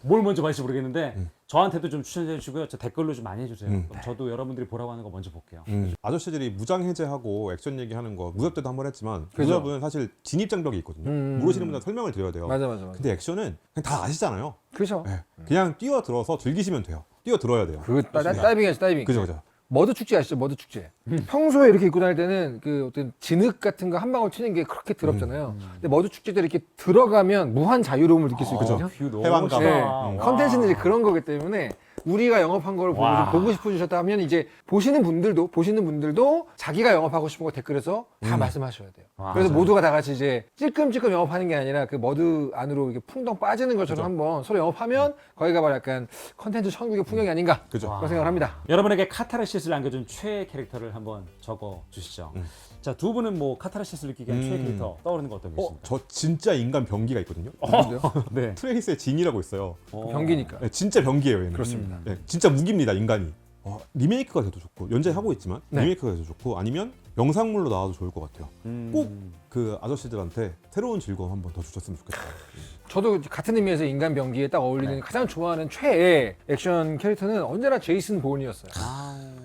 뭘 먼저 봐야지 모르겠는데 저한테도 좀 추천해 주시고요. 저 댓글로 좀 많이 해주세요. 그럼 저도 여러분들이 보라고 하는 거 먼저 볼게요. 아저씨들이 무장 해제하고 액션 얘기하는 거 무협 때도 한번 했지만 그죠. 무협은 사실 진입 장벽이 있거든요. 모르시는 분들 설명을 드려야 돼요. 맞아. 근데 액션은 그냥 다 아시잖아요. 그죠. 네. 그냥 뛰어들어서 즐기시면 돼요. 뛰어들어야 돼요. 그 다이빙이지 다이빙. 그죠. 머드 축제 아시죠? 머드 축제. 평소에 이렇게 입고 다닐 때는 그 어떤 진흙 같은 거 한 방울 치는 게 그렇게 더럽잖아요. 근데 머드 축제 때 이렇게 들어가면 무한 자유로움을 느낄 수 있거든요. 뷰 너무 해방감. 네. 멋있다. 컨텐츠는 이제 그런 거기 때문에 우리가 영업한 걸 보고 와. 좀 보고 싶어지셨다 하면 이제 보시는 분들도 자기가 영업하고 싶은 거 댓글에서 다 말씀하셔야 돼요. 와, 그래서 맞아요. 모두가 다 같이 이제 찔끔찔끔 영업하는 게 아니라 그 머드 안으로 이렇게 풍덩 빠지는 것처럼 한번 서로 영업하면 거기가 바로 약간 컨텐츠 천국의 풍경이 아닌가 그죠. 그런 생각을 합니다. 여러분에게 카타르시스를 남겨준 최애 캐릭터를 한번 적어 주시죠. 자, 두 분은 뭐 카타르시스를 느끼게 한 최애 캐릭터 떠오르는 거 어떤 게 있습니까? 저 진짜 인간 병기가 있거든요. 네. 트레이스의 진이라고 있어요. 경기니까. 네, 진짜 병기예요. 얘는. 그렇습니다. 네, 진짜 무기입니다. 인간이. 리메이크가 돼도 좋고 연재하고 있지만 네. 리메이크가 돼도 좋고 아니면 영상물로 나와도 좋을 것 같아요. 음. 꼭 그 아저씨들한테 새로운 즐거움 한 번 더 주셨으면 좋겠다. 저도 같은 의미에서 인간 병기에 딱 어울리는 가장 좋아하는 최애 액션 캐릭터는 언제나 제이슨 보온이었어요.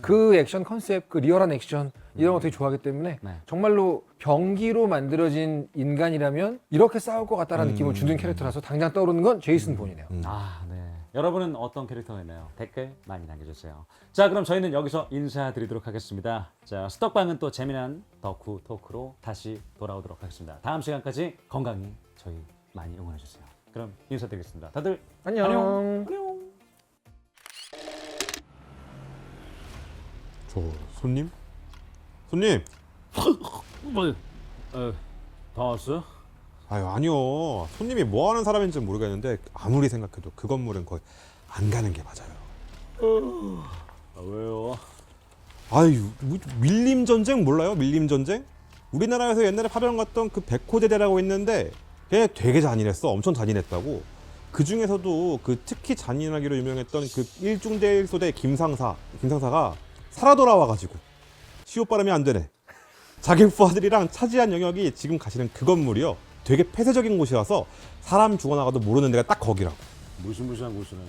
그 액션 컨셉, 그 리얼한 액션 이런 거 되게 좋아하기 때문에 네. 정말로 병기로 만들어진 인간이라면 이렇게 싸울 것 같다라는 느낌을 주는 캐릭터라서 당장 떠오르는 건 제이슨 보온이네요. 아, 네. 여러분은 어떤 캐릭터가 있나요? 댓글 많이 남겨주세요. 자, 그럼 저희는 여기서 인사드리도록 하겠습니다. 자, 스톡방은 또 재미난 덕후 토크로 다시 돌아오도록 하겠습니다. 다음 시간까지 건강히 저희 많이 응원해주세요. 그럼 인사드리겠습니다. 다들 안녕. 안녕. 저 손님? 손님! 다 왔어? 아유 아니요. 손님이 뭐 하는 사람인지 모르겠는데 아무리 생각해도 그 건물은 거의 안 가는 게 맞아요. 왜요? 아유 뭐, 밀림 전쟁 몰라요? 밀림 전쟁? 우리나라에서 옛날에 파병갔던 그 백호대대라고 있는데 걔 되게 잔인했어. 엄청 잔인했다고. 그 중에서도 그 특히 잔인하기로 유명했던 그 1중대 1소대 김상사가 살아 돌아와가지고 시옷 발음이 안 되네. 자기 부하들이랑 차지한 영역이 지금 가시는 그 건물이요. 되게 폐쇄적인 곳이라서 사람 죽어나가도 모르는 데가 딱 거기라고. 무시무시한 곳이네.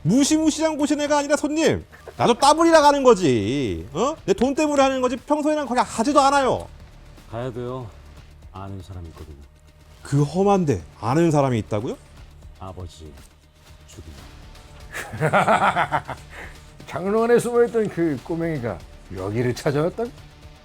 무시무시한 곳이네가 아니라 손님, 나도 따블이라 가는 거지. 내 돈 때문에 하는 거지 평소에는 거기 하지도 않아요. 가야 돼요. 아는 사람이 있거든요. 그 험한데 아는 사람이 있다고요? 아버지 죽인. 장롱 안에 숨어있던 그 꼬맹이가 여기를 찾아왔다?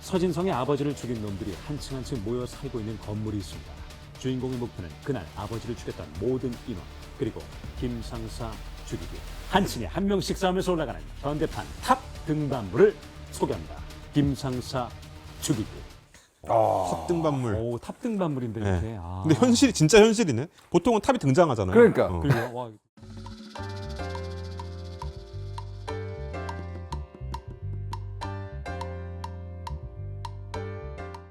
서진성의 아버지를 죽인 놈들이 한층 한층 모여 살고 있는 건물이 있습니다. 주인공의 목표는 그날 아버지를 죽였던 모든 인원 그리고 김상사 죽이기. 한 층에 한 명씩 싸우면서 올라가는 현대판 탑 등반부를 소개합니다. 김상사 죽이기. 탑등반물. 오, 탑 등반물인데 네. 이렇게. 아. 근데 현실이 진짜 현실이네. 보통은 탑이 등장하잖아요. 그러니까. 어. 그리고 와